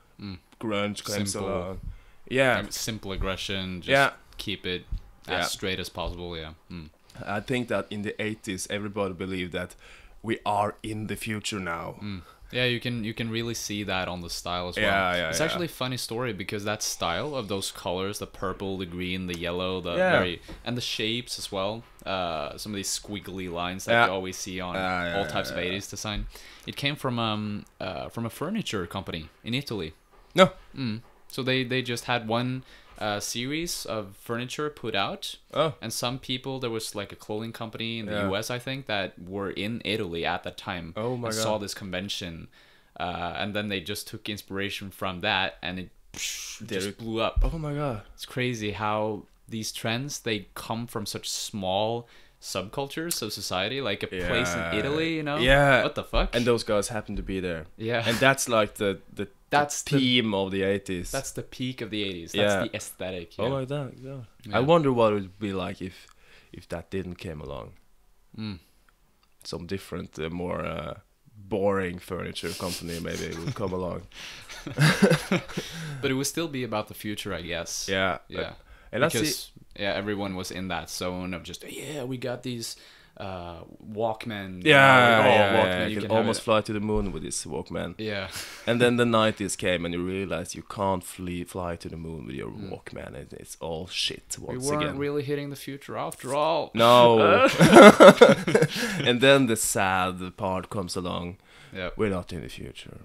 grunge came so long. Yeah, simple aggression. Just keep it as straight as possible. Yeah. I think that in the 80s everybody believed that we are in the future now. Yeah, you can really see that on the style as well. It's actually a funny story because that style of those colors, the purple, the green, the yellow, and the shapes as well. Some of these squiggly lines that you always see on all types of 80s design. It came from a furniture company in Italy. No. So they just had one series of furniture put out. Oh. And some people, there was like a clothing company in the US, I think, that were in Italy at that time. Oh my God. Saw this convention. And then they just took inspiration from that, and it just blew up. Oh my God. It's crazy how these trends, they come from such small subcultures of society, like a place in Italy, you know? Yeah. What the fuck? And those guys happen to be there. Yeah. And that's like the theme of the 80s. That's the peak of the 80s. That's the aesthetic. Oh my God. Yeah. I wonder what it would be like if that didn't came along. Some different, more boring furniture company maybe would come along. But it would still be about the future, I guess. Yeah. And because everyone was in that zone of just we got these Walkman. Walkman. You can almost fly to the moon with this Walkman. Yeah. And then the 90s came and you realize you can't fly to the moon with your Walkman. It's all shit once again. We weren't really hitting the future after all. No. And then the sad part comes along. Yeah. We're not in the future.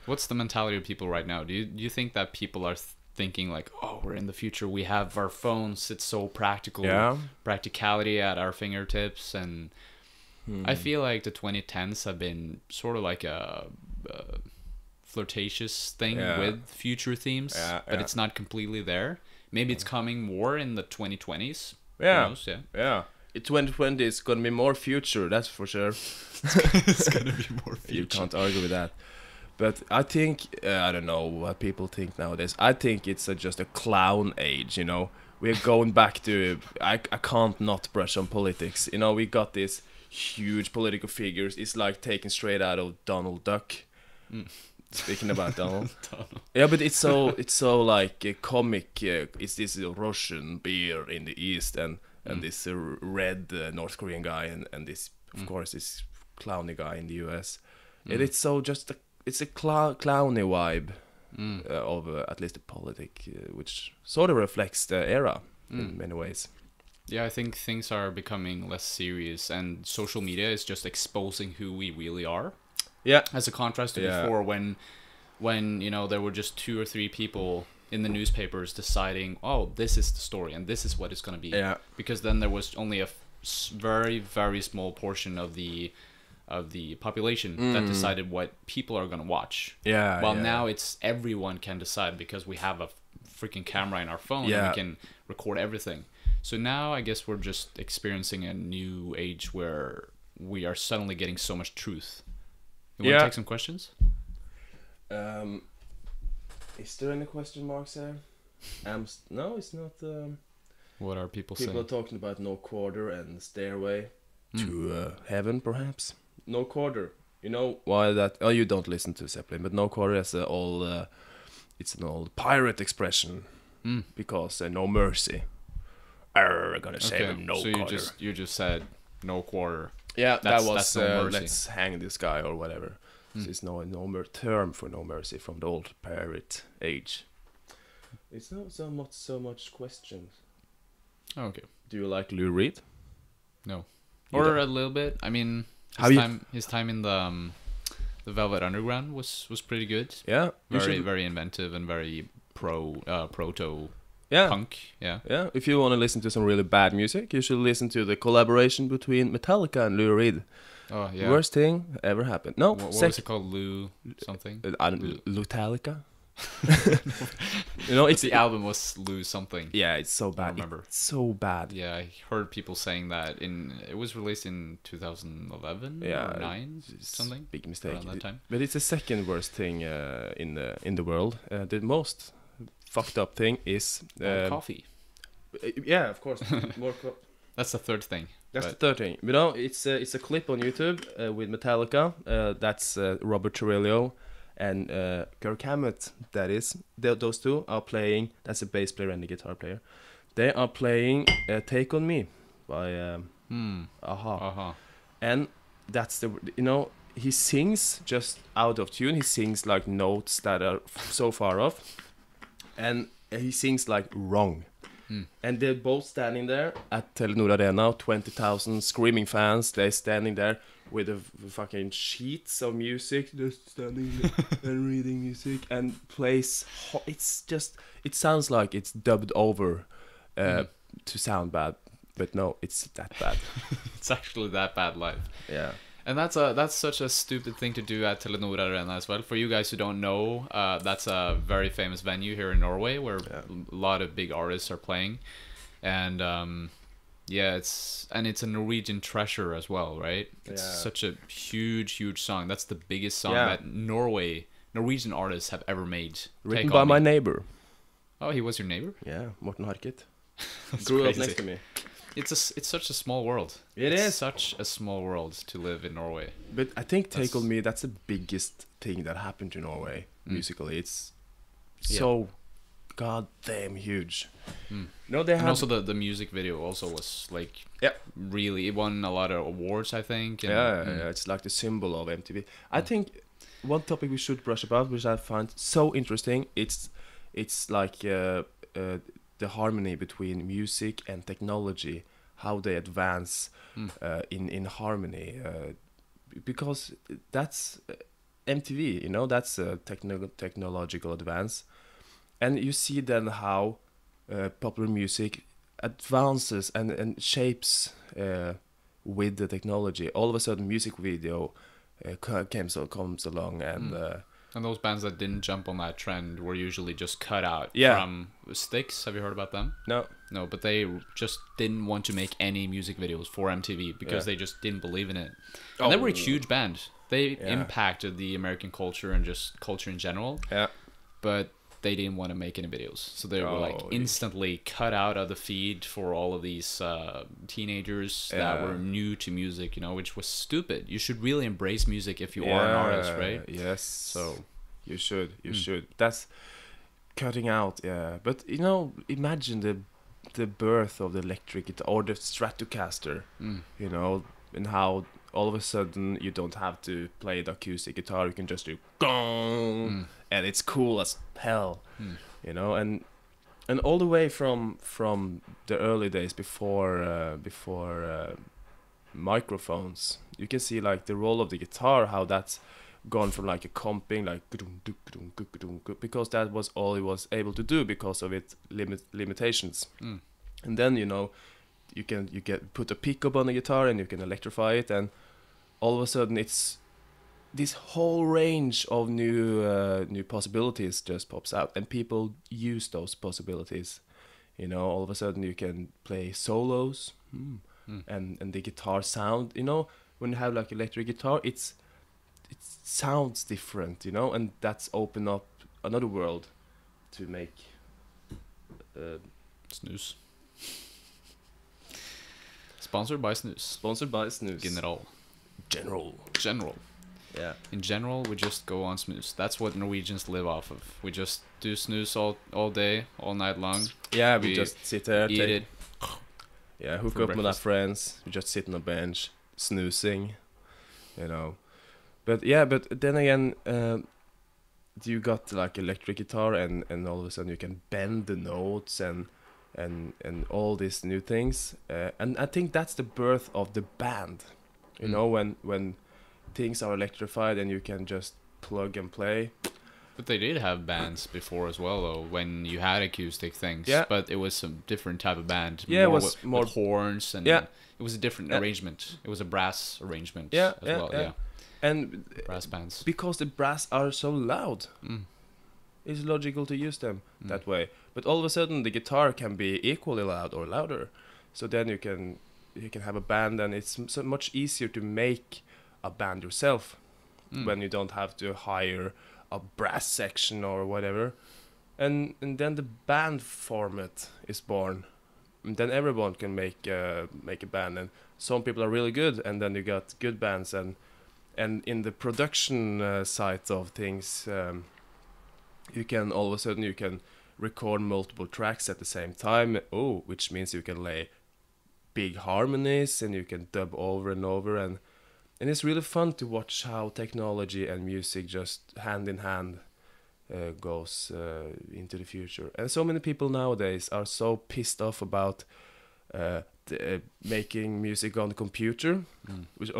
What's the mentality of people right now? Do you think that people are thinking like, oh, we're in the future, we have our phones, it's so practical, practicality at our fingertips, and I feel like the 2010s have been sort of like a flirtatious thing with future themes, but it's not completely there. Maybe it's coming more in the 2020s. Who knows? Yeah. 2020 is gonna be more future, that's for sure. It's gonna be more future. You can't argue with that. But I think, I don't know what people think nowadays. I think it's just a clown age, you know. We're going back to, I can't not brush on politics. You know, we got these huge political figures. It's like taken straight out of Donald Duck. Speaking about Donald. Yeah, but it's so like a comic. It's this Russian bear in the east and this red North Korean guy and this, of course, this clowny guy in the US. And it's so just it's a clowny vibe of at least the politic, which sort of reflects the era in many ways. Yeah, I think things are becoming less serious, and social media is just exposing who we really are. Yeah. As a contrast to before, when you know there were just 2 or 3 people in the newspapers deciding, oh, this is the story and this is what it's going to be. Yeah. Because then there was only a very, very small portion of the population that decided what people are going to watch. While now it's everyone can decide because we have a freaking camera in our phone and we can record everything. So now I guess we're just experiencing a new age where we are suddenly getting so much truth. You want to take some questions? Is there any question marks there? No, it's not. What are people saying? People are talking about No Quarter and Stairway to Heaven, perhaps. No Quarter. You know why that? Oh, you don't listen to Zeppelin, but No Quarter is it's an old pirate expression because no mercy. We're gonna say no quarter. So you just said no quarter. Yeah, that's no mercy. Let's hang this guy or whatever. So it's no term for no mercy from the old pirate age. It's not so much questions. Oh, okay. Do you like Lou Reed? No. Or a little bit. I mean, his time in the Velvet Underground was pretty good. Yeah. Very inventive and very proto punk. Yeah. Yeah. If you want to listen to some really bad music, you should listen to the collaboration between Metallica and Lou Reed. Oh yeah. Worst thing ever happened. No. What was it called? Lou something. Lutalica. You know, the album was Lou something. Yeah, it's so bad. I remember. It's so bad. Yeah, I heard people saying that it was released in 2011 or 9 something. Big mistake. Around that time. But it's the second worst thing in the world. The most fucked up thing is coffee. Yeah, of course. More That's the third thing. That's the third thing. You know, it's a clip on YouTube with Metallica. That's Robert Trujillo and Kirk Hammett. That is, those two are playing. That's a bass player and a guitar player. They are playing "Take on Me" by Aha. Uh-huh. And that's he sings just out of tune. He sings like notes that are so far off, and he sings like wrong. And they're both standing there at Telenor Arena, 20,000 screaming fans. They're standing there with the fucking sheets of music, just standing there and reading music, and plays. It's just, it sounds like it's dubbed over to sound bad, but no, it's that bad. It's actually that bad live. Yeah. And that's such a stupid thing to do at Telenor Arena as well. For you guys who don't know, that's a very famous venue here in Norway where a lot of big artists are playing, and it's a Norwegian treasure as well, right? It's such a huge song. That's the biggest song that Norwegian artists have ever made. Written by my neighbor. Oh, he was your neighbor? Yeah, Morten Harket. Grew up next to me. It's such a small world. It's such a small world to live in Norway. But I think Take On Me, that's the biggest thing that happened to Norway musically. It's so goddamn huge. No, they have... And also the music video also was like really, it won a lot of awards, I think. And, it's like the symbol of MTV. I think one topic we should brush about, which I find so interesting, it's like the harmony between music and technology, how they advance in harmony, because that's MTV, you know, that's a technological advance, and you see then how popular music advances and shapes with the technology. All of a sudden, music video comes along, and those bands that didn't jump on that trend were usually just cut out from Styx. Have you heard about them? No, but they just didn't want to make any music videos for MTV because they just didn't believe in it. And they were a huge band. They impacted the American culture and just culture in general. Yeah. But they didn't want to make any videos. So they were like instantly cut out of the feed for all of these teenagers that were new to music, you know, which was stupid. You should really embrace music if you are an artist, right? Yes. So you should. That's cutting out, But, you know, imagine the birth of the electric guitar or the Stratocaster, you know, and how all of a sudden you don't have to play the acoustic guitar. You can just do gong, and it's cool as hell, you know. And all the way from the early days before microphones, you can see like the role of the guitar, how that's gone from like a comping, like because that was all it was able to do because of its limitations. And then, you know, you can put a pickup on the guitar and you can electrify it, and all of a sudden it's this whole range of new possibilities just pops out, and people use those possibilities. You know, all of a sudden you can play solos, and the guitar sound. You know, when you have like electric guitar, it sounds different. You know, and that's open up another world to make snus. Sponsored by snus. Sponsored by snus. General. Yeah. In general, we just go on snus. That's what Norwegians live off of. We just do snus all day, all night long. Yeah, we just sit there, eat it. Yeah, hook up with our friends. We just sit on a bench, snoozing, you know. But then again, you got like electric guitar, and all of a sudden you can bend the notes and all these new things. And I think that's the birth of the band. You know, when things are electrified and you can just plug and play. But they did have bands before as well, though, when you had acoustic things. Yeah. But it was some different type of band. Yeah, it was more with horns, and it was a different arrangement. It was a brass arrangement as well. Yeah. And brass bands. Because the brass are so loud, it's logical to use them that way. But all of a sudden, the guitar can be equally loud or louder. So then you can have a band, and it's so much easier to make a band yourself when you don't have to hire a brass section or whatever. And then the band format is born. And then everyone can make a band, and some people are really good, and then you got good bands, and in the production side of things, you can all of a sudden you can record multiple tracks at the same time. Which means you can lay big harmonies, and you can dub over and over, and And it's really fun to watch how technology and music just hand in hand goes into the future. And so many people nowadays are so pissed off about making music on the computer, which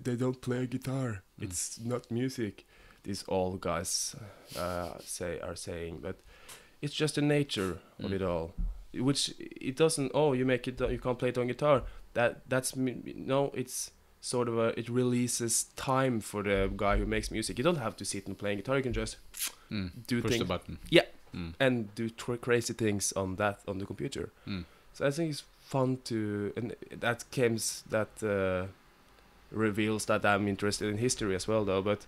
they don't play guitar. It's not music. These all guys are saying, but it's just the nature of it all. Which it doesn't. Oh, you make it. You can't play it on guitar. No. It's sort of it releases time for the guy who makes music. You don't have to sit and play guitar. You can just do push things. the button. Yeah, and do crazy things on the computer. So I think it's fun to, and that reveals that I'm interested in history as well, though. But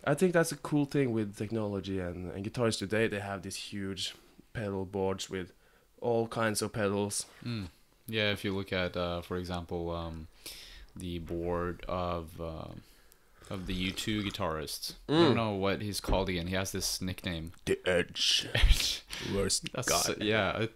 I think that's a cool thing with technology and guitars today. They have these huge pedal boards with all kinds of pedals. Yeah, if you look at, for example, the board of the U2 guitarist. I don't know what he's called again. He has this nickname. The Edge. Worst guy. Yeah, I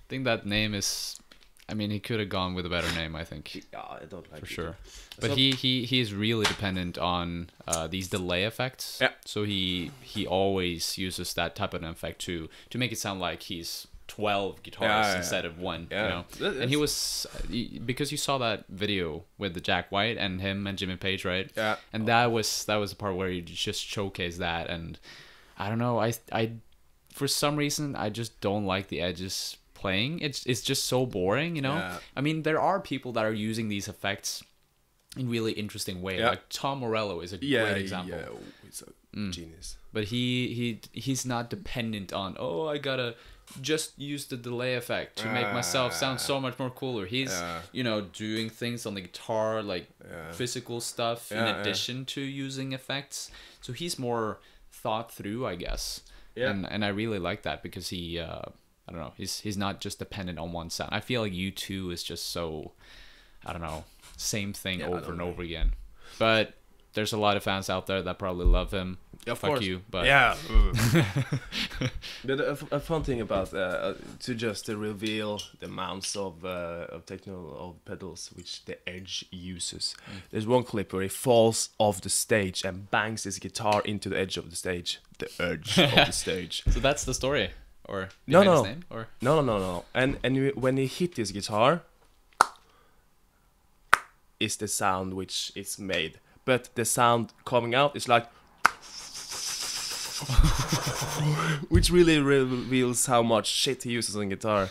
think that name is... I mean, he could have gone with a better name, I think. Yeah, I don't like it. For sure. But he is really dependent on these delay effects. Yeah. So he always uses that type of effect to make it sound like he's 12 guitars instead of one. Yeah. You know? And he was... Because you saw that video with the Jack White and him and Jimmy Page, right? Yeah. And that was the part where he just showcased that. And I don't know, I for some reason, I just don't like the Edge's playing. It's just so boring, you know. I mean, there are people that are using these effects in really interesting way. Like Tom Morello is a great example. He's a genius. But he's not dependent on, I gotta just use the delay effect to make myself sound so much more cooler. He's doing things on the guitar, like physical stuff in addition to using effects. So he's more thought through, I guess. And I really like that because he I don't know. He's not just dependent on one sound. I feel like U2 is just so, I don't know, same thing over and over again. But there's a lot of fans out there that probably love him. Of Fuck course. you, but yeah. But a fun thing about to just reveal the amounts of pedals which the Edge uses. There's one clip where he falls off the stage and bangs his guitar into the edge of the stage. The edge of the stage. So that's the story. Or no. His name? Or? No. And when he hit his guitar, is the sound which is made, but the sound coming out is like, which really reveals how much shit he uses on guitar.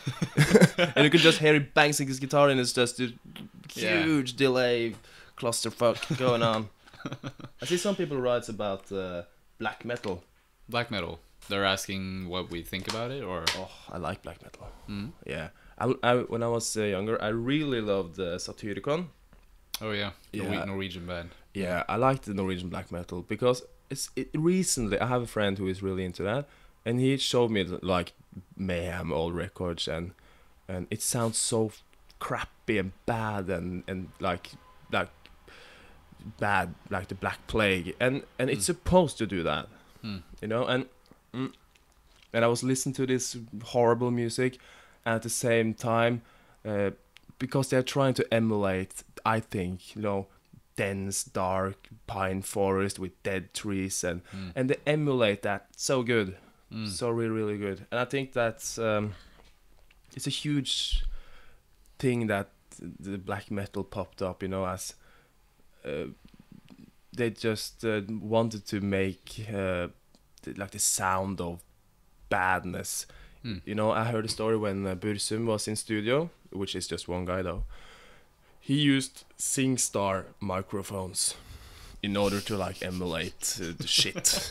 And you can just hear he bangs his guitar, and it's just a huge delay clusterfuck going on. I see some people write about black metal. Black metal. They're asking what we think about it, or I like black metal. Yeah, I when I was younger, I really loved Satyricon. Oh yeah, Norwegian band. Yeah, I liked the Norwegian black metal because recently I have a friend who is really into that, and he showed me like Mayhem old records, and it sounds so crappy and bad and like bad, like the Black Plague, and it's supposed to do that, you know, and I was listening to this horrible music at the same time because they're trying to emulate, I think, dense, dark pine forest with dead trees, and they emulate that so good, so really, really good. And I think that's it's a huge thing that the black metal popped up, as they just wanted to make like the sound of badness. I heard a story when Bursum was in studio, which is just one guy though. He used SingStar microphones in order to like emulate the shit.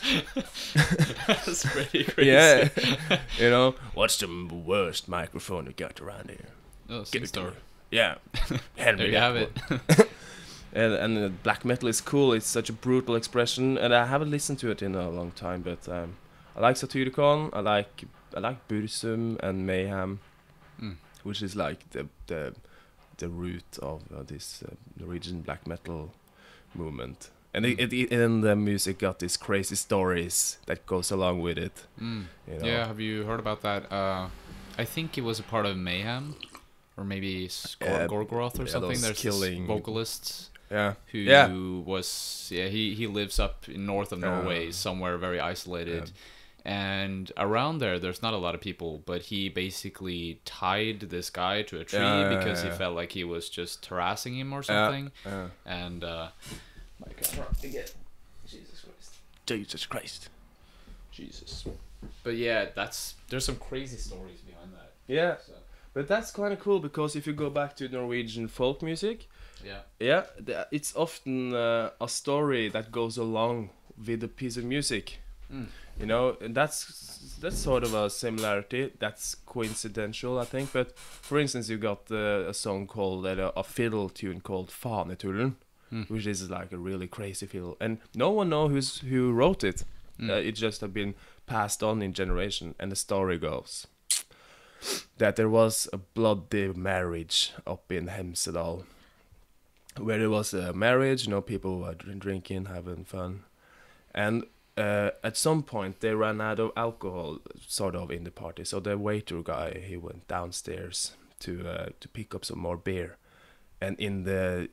That's pretty crazy. Yeah. What's the worst microphone you got around here? Oh, SingStar. Yeah. There you have it. And black metal is cool. It's such a brutal expression, and I haven't listened to it in a long time. But I like Satyricon. I like Bursum and Mayhem, which is like the root of this Norwegian black metal movement. And and the music got these crazy stories that goes along with it. Yeah, have you heard about that? I think it was a part of Mayhem, or maybe Gorgoroth or something. There's killing vocalists. who was he lives up in north of Norway, somewhere very isolated. And around there's not a lot of people, but he basically tied this guy to a tree because he felt like he was just harassing him or something. And my camera again. Jesus Christ. Jesus. But yeah, there's some crazy stories behind that. Yeah. So. But that's kind of cool because if you go back to Norwegian folk music, it's often a story that goes along with a piece of music. You know, and that's sort of a similarity. That's coincidental, I think. But for instance, you got a song called a fiddle tune called "Fanetullen," which is like a really crazy fiddle, and no one knows who wrote it. It just have been passed on in generation. And the story goes that there was a bloody marriage up in Hemsedal, where there was a marriage. You know, people were drinking, having fun, and at some point they ran out of alcohol, sort of, in the party. So the waiter guy, he went downstairs to pick up some more beer, and in the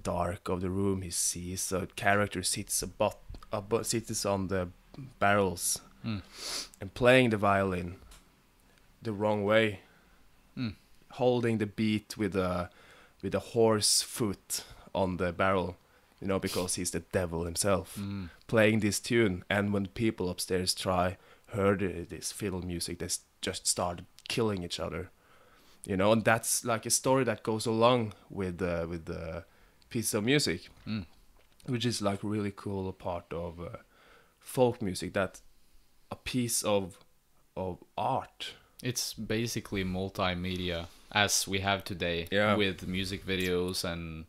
dark of the room, he sees a character sits on the barrels and playing the violin the wrong way, holding the beat with a horse foot on the barrel. You know, because he's the devil himself, playing this tune. And when people upstairs heard this fiddle music, they just started killing each other. You know, and that's like a story that goes along with the piece of music, which is like really cool part of folk music. That a piece of art. It's basically multimedia as we have today, with music videos and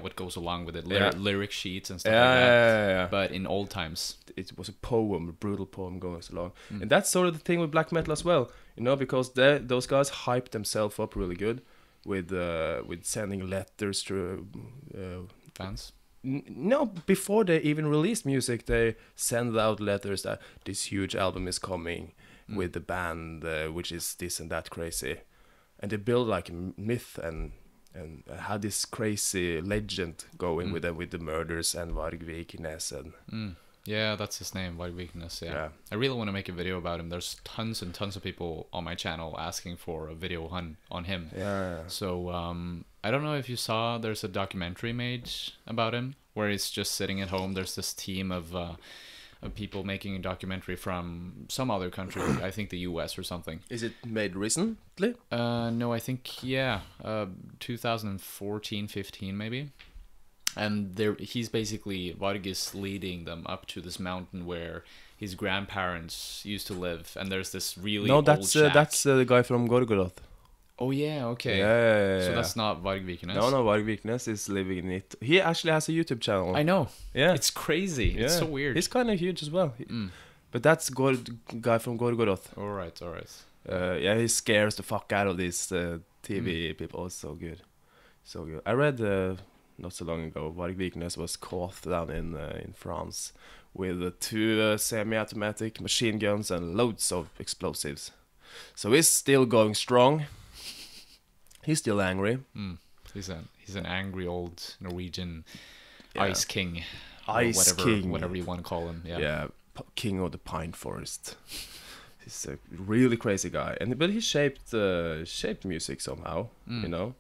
what goes along with it, lyric sheets and stuff like that. But in old times, it was a poem, a brutal poem goes along, and that's sort of the thing with black metal as well. You know, because those guys hyped themselves up really good with sending letters to fans. No, before they even released music, they send out letters that this huge album is coming with the band, which is this and that crazy, and they build like a myth and had this crazy legend going with the murders and Varg Vikernes and yeah, that's his name, Varg Vikernes. Yeah, I really want to make a video about him. There's tons and tons of people on my channel asking for a video on him. So I don't know if you saw, there's a documentary made about him where he's just sitting at home. There's this team of people making a documentary from some other country, I think the US or something. Is it made recently? No, I think 2014, 15 maybe. And he's basically, Varg is leading them up to this mountain where his grandparents used to live, and there's this really old shack. That's the guy from Gorgoroth. Oh yeah, okay. So that's not Varg Vikernes. No, Varg Vikernes is living in it. He actually has a YouTube channel. I know. Yeah, it's crazy. Yeah. It's so weird. He's kind of huge as well. But that's guy from Gorgoroth. All right. He scares the fuck out of these TV people. It's so good. I read not so long ago, Varg Vikernes was caught down in France with 2 semi-automatic machine guns and loads of explosives. So he's still going strong. He's still angry. He's an angry old Norwegian ice king. Whatever you want to call him. Yeah, king of the pine forest. He's a really crazy guy, but he shaped music somehow. You know,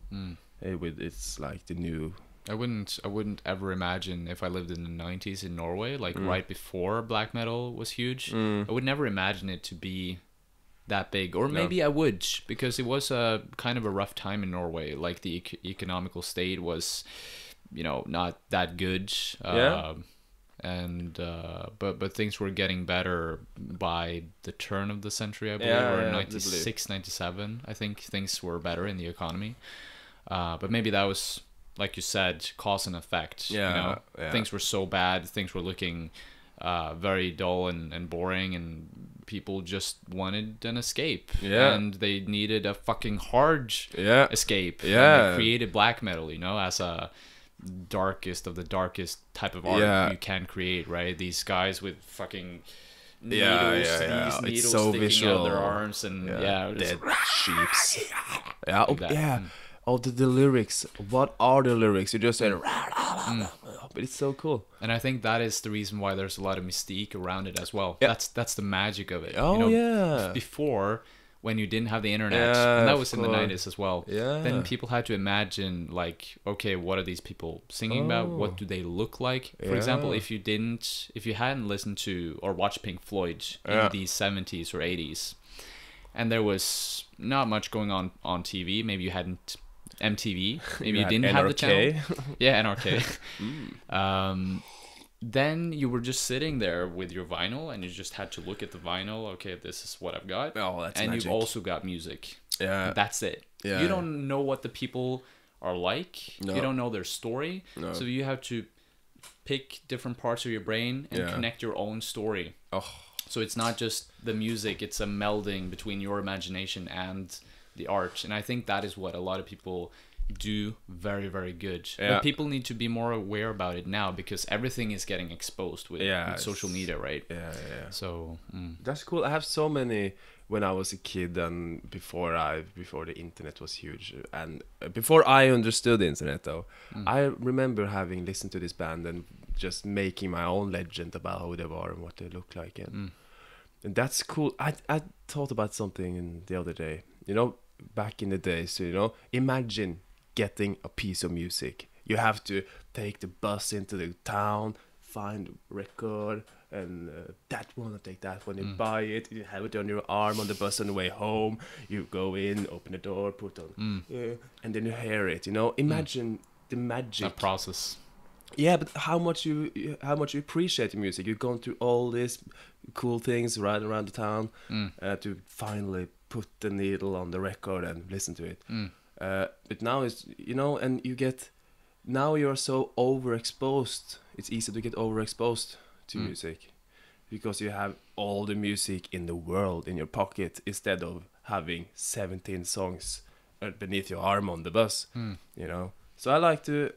it's like the new. I wouldn't ever imagine if I lived in the 90s in Norway, like right before black metal was huge. I would never imagine it to be that big, or maybe I would, because it was a kind of a rough time in Norway. Like the economical state was, not that good. But things were getting better by the turn of the century, I believe, or 96, 97. I think things were better in the economy. But maybe that was, like you said, cause and effect. Things were so bad, things were looking very dull and boring, and people just wanted an escape. And they needed a fucking hard escape. And they created black metal, as a darkest of the darkest type of art you can create, right? These guys with fucking needles, these needles so sticking visual. out of their arms, and dead sheeps. of the lyrics. What are the lyrics? You just say, but it's so cool. And I think that is the reason why there's a lot of mystique around it as well. Yeah. That's the magic of it. Oh, yeah. Before, when you didn't have the internet, and that was in the 90s as well, then people had to imagine, like, okay, what are these people singing about? What do they look like? For example, if you hadn't listened to or watched Pink Floyd in the 70s or 80s, and there was not much going on TV, maybe you hadn't MTV, maybe you didn't have the channel. Yeah, NRK. Then you were just sitting there with your vinyl, and you just had to look at the vinyl. Okay, this is what I've got. Oh, that's and magic. You've also got music. Yeah, that's it. Yeah, you don't know what the people are like. No. You don't know their story. No. So you have to pick different parts of your brain and connect your own story. Oh. So it's not just the music; it's a melding between your imagination and the art. And I think that is what a lot of people do very, very good. But people need to be more aware about it now, because everything is getting exposed with social media, right? So that's cool. I have so many when I was a kid, and before the internet was huge, and before I understood the internet though. I remember having listened to this band and just making my own legend about who they were and what they look like, and that's cool. I thought about something the other day, back in the days, imagine getting a piece of music. You have to take the bus into the town, find a record, and that one, I take that one, you buy it, you have it on your arm on the bus on the way home, you go in, open the door, put on, and then you hear it, imagine the magic. That process. Yeah, but how much you appreciate the music. You're going through all these cool things right around the town to finally put the needle on the record and listen to it. But now it's, and now you're so overexposed. It's easy to get overexposed to music, because you have all the music in the world in your pocket instead of having 17 songs beneath your arm on the bus. So I like to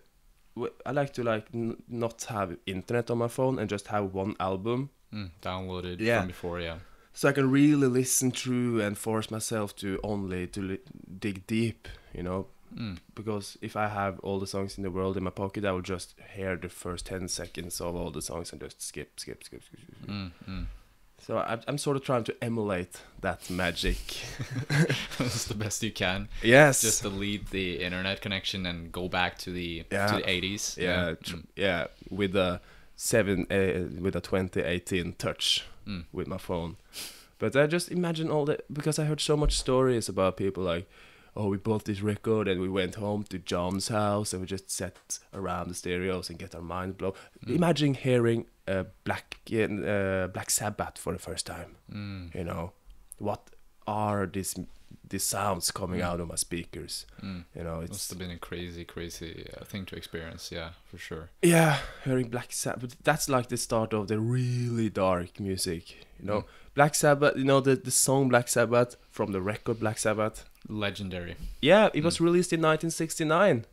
not have internet on my phone and just have one album downloaded from before. So I can really listen through and force myself to dig deep, because if I have all the songs in the world in my pocket, I will just hear the first 10 seconds of all the songs and just skip. So I'm sort of trying to emulate that magic. That's the best you can. Yes. Just delete the internet connection and go back to the 80s. With a 2018 touch with my phone. But I just imagine all that, because I heard so much stories about people like, oh, we bought this record and we went home to John's house and we just sat around the stereos and get our mind blown. Imagine hearing Black Sabbath for the first time. What are these sounds coming out of my speakers? It must have been a crazy thing to experience. Yeah, for sure. Yeah, hearing Black Sabbath. That's like the start of the really dark music. Black Sabbath. The song Black Sabbath from the record Black Sabbath. Legendary. Yeah, it was released in 1969.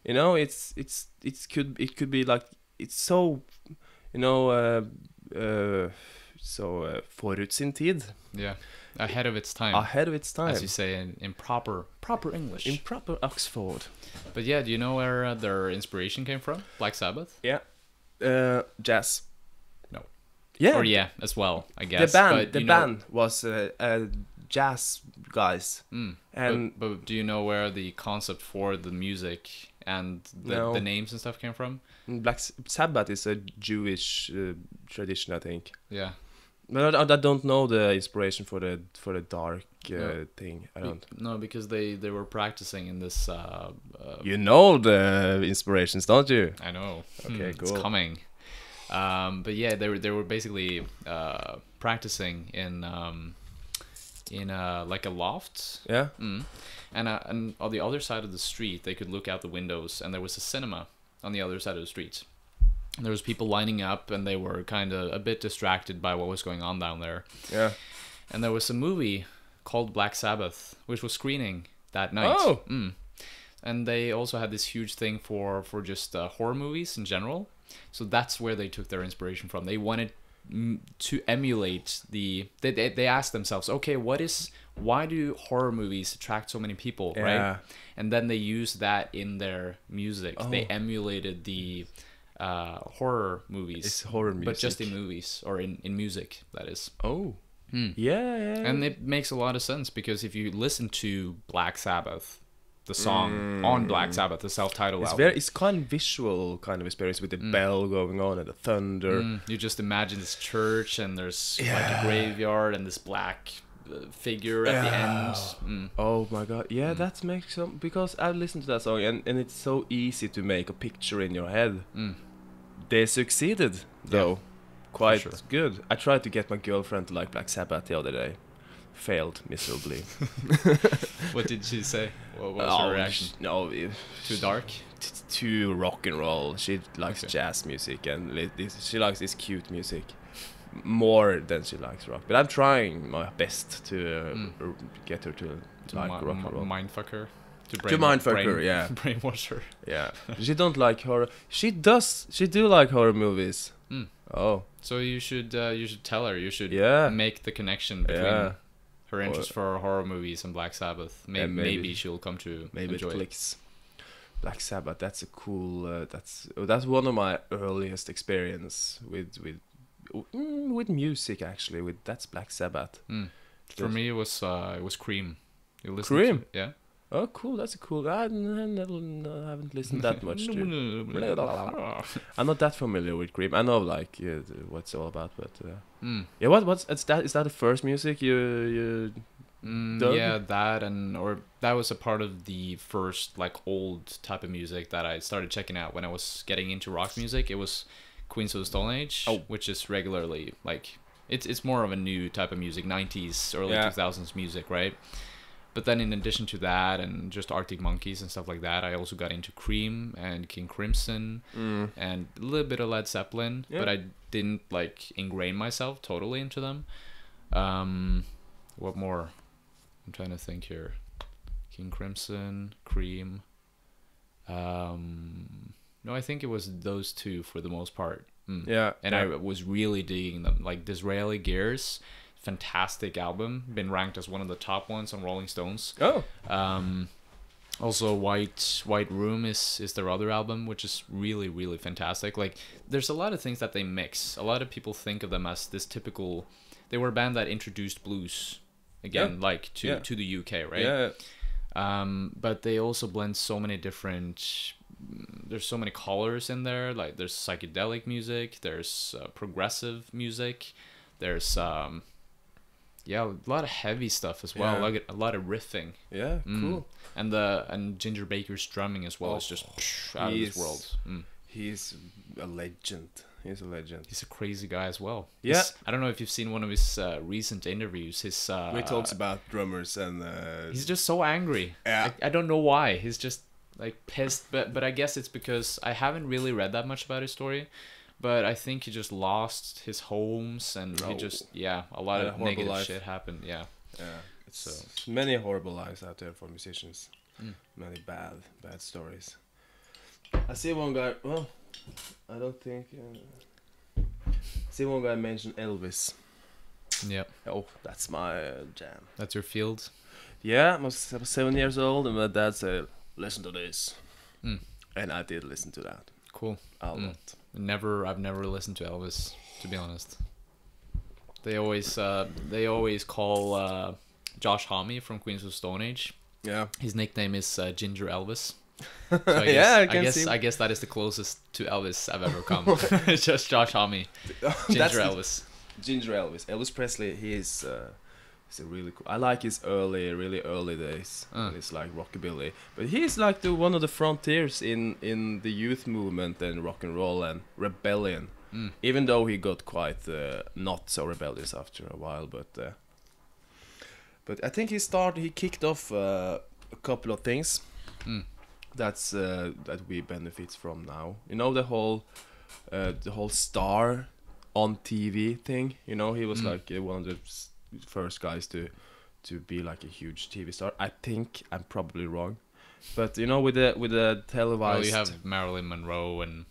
It could be like, it's so forut sin tid. Yeah, ahead of its time. As you say in proper English. In proper Oxford. But yeah, do you know where their inspiration came from? Black Sabbath? Yeah. Jazz. No. Yeah. Or as well, I guess. The band was jazz guys. But do you know where the concept for the music and the names and stuff came from? Black Sabbath is a Jewish tradition, I think. Yeah. But I don't know the inspiration for the dark thing. I don't. No, because they were practicing in this. You know the inspirations, don't you? I know. Okay, cool. It's coming. But yeah, they were basically practicing in like a loft. Yeah. And on the other side of the street, they could look out the windows, and there was a cinema on the other side of the street. There was people lining up, and they were kind of a bit distracted by what was going on down there. Yeah. And there was a movie called Black Sabbath, which was screening that night. Oh. And they also had this huge thing for just horror movies in general. So that's where they took their inspiration from. They wanted to emulate they ask themselves, okay, why do horror movies attract so many people, right? And then they use that in their music. They emulated the horror movies. It's horror music, but just in movies, or in music, that is. Yeah. And it makes a lot of sense, because if you listen to Black Sabbath, the song on Black Sabbath, the self-titled album, it's kind of visual kind of experience with the bell going on and the thunder. You just imagine this church, and there's like a graveyard and this black figure at the end. Oh my god, yeah, that makes some, because I've listened to that song, and it's so easy to make a picture in your head. They succeeded though, quite good. I tried to get my girlfriend to like Black Sabbath the other day, failed miserably. What did she say? What was her reaction? Too dark, too rock and roll. She likes jazz music, and she likes this cute music more than she likes rock. But I'm trying my best to get her to like rock and roll. Mindfuck her. To mindfuck her, yeah. Brainwash her. Yeah. She don't like horror. She do like horror movies. Oh. So you should tell her. You should make the connection between her interest for horror movies and Black Sabbath. Maybe she'll come to enjoy it. Clicks. Black Sabbath. That's a cool. That's one of my earliest experience with music, actually. That's Black Sabbath. For me, it was Cream. Cream? Yeah. Oh, cool. That's a cool. I haven't listened that much to. I'm not that familiar with Cream. I know like what it's all about, but yeah. What's that? Is that the first music you dug? Yeah, that was a part of the first like old type of music that I started checking out when I was getting into rock music. It was Queens of the Stone Age, which is regularly like it's more of a new type of music, 90s, early 2000s music, right? But then in addition to that, and just Arctic Monkeys and stuff like that, I also got into Cream and King Crimson and a little bit of Led Zeppelin, but I didn't like ingrain myself totally into them. What more? I'm trying to think here. King Crimson, Cream. No, I think it was those two for the most part. And I was really digging them. Like Disraeli Gears, fantastic album, been ranked as one of the top ones on Rolling Stones. Also White Room is their other album, which is really, really fantastic. Like there's a lot of things that they mix. A lot of people think of them as this typical, they were a band that introduced blues again, like to the UK, right? But they also blend so many different, there's so many colors in there. Like there's psychedelic music, there's progressive music, there's a lot of heavy stuff as well. Like a lot of riffing. Cool. And Ginger Baker's drumming as well is just out of this world. He's a legend. He's a crazy guy as well. I don't know if you've seen one of his recent interviews. He talks about drummers and he's just so angry. I don't know why. He's just like pissed, but I guess it's because I haven't really read that much about his story. But I think he just lost his homes, and he just a lot of negative shit happened. It's many horrible lives out there for musicians. Many bad stories. I see one guy. Well, I don't think. I see one guy mention Elvis. Yeah. Oh, that's my jam. That's your field. Yeah, I was 7 years old, and my dad said, "Listen to this," and I did listen to that. Cool. A lot. I've never listened to Elvis, to be honest. They always call Josh Homme from Queens of the Stone Age. Yeah. His nickname is Ginger Elvis. So I guess that is the closest to Elvis I've ever come. It's just Josh Homme. Ginger Elvis. Ginger Elvis. Elvis Presley, he's a really cool. I like his really early days. It's like rockabilly, but he's like one of the frontiers in the youth movement and rock and roll and rebellion. Even though he got quite not so rebellious after a while, but I think he kicked off a couple of things that we benefit from now. You know, the whole star on TV thing. You know, he was like one of the first guys to be like a huge TV star. I think I'm probably wrong, but you know, with the televised. Well, you have Marilyn Monroe, and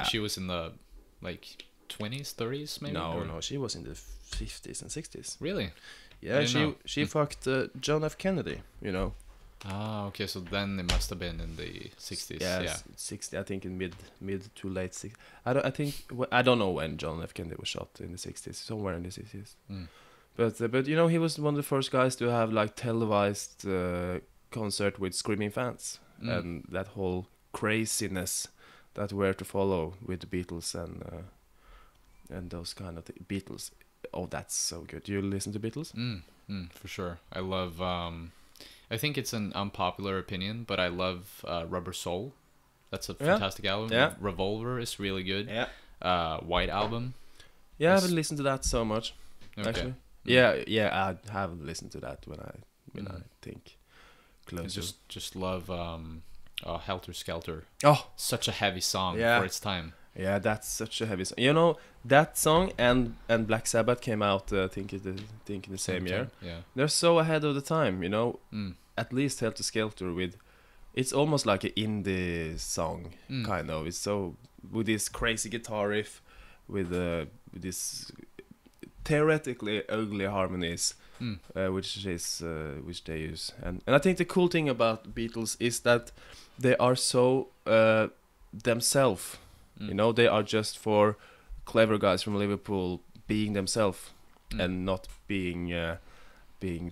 she was in the like 20s, 30s, maybe? No, she was in the 50s and 60s. Really? Yeah, she fucked John F. Kennedy, you know. Ah, okay, so then it must have been in the 60s. Yeah, 60. I think in mid to late 60s. I don't know when John F. Kennedy was shot, in the 60s, somewhere in the 60s. But you know, he was one of the first guys to have like televised concert with screaming fans, and that whole craziness that were to follow with the Beatles and those kind of Beatles. Oh, that's so good. Do you listen to Beatles? For sure. I love. I think it's an unpopular opinion, but I love Rubber Soul. That's a fantastic album. Yeah. Revolver is really good. Yeah. White Album. Yeah, I haven't listened to that so much. Okay. Actually. Yeah, I haven't listened to that when I think closer. I just love Helter Skelter. Oh, such a heavy song for its time. Yeah, that's such a heavy song. You know, that song and Black Sabbath came out I think in the same year. Yeah. They're so ahead of the time, you know. At least Helter Skelter it's almost like an indie song kind of. It's so with this crazy guitar riff with this theoretically ugly harmonies which they use. And I think the cool thing about Beatles is that they are so themselves. You know, they are just for clever guys from Liverpool being themselves and not being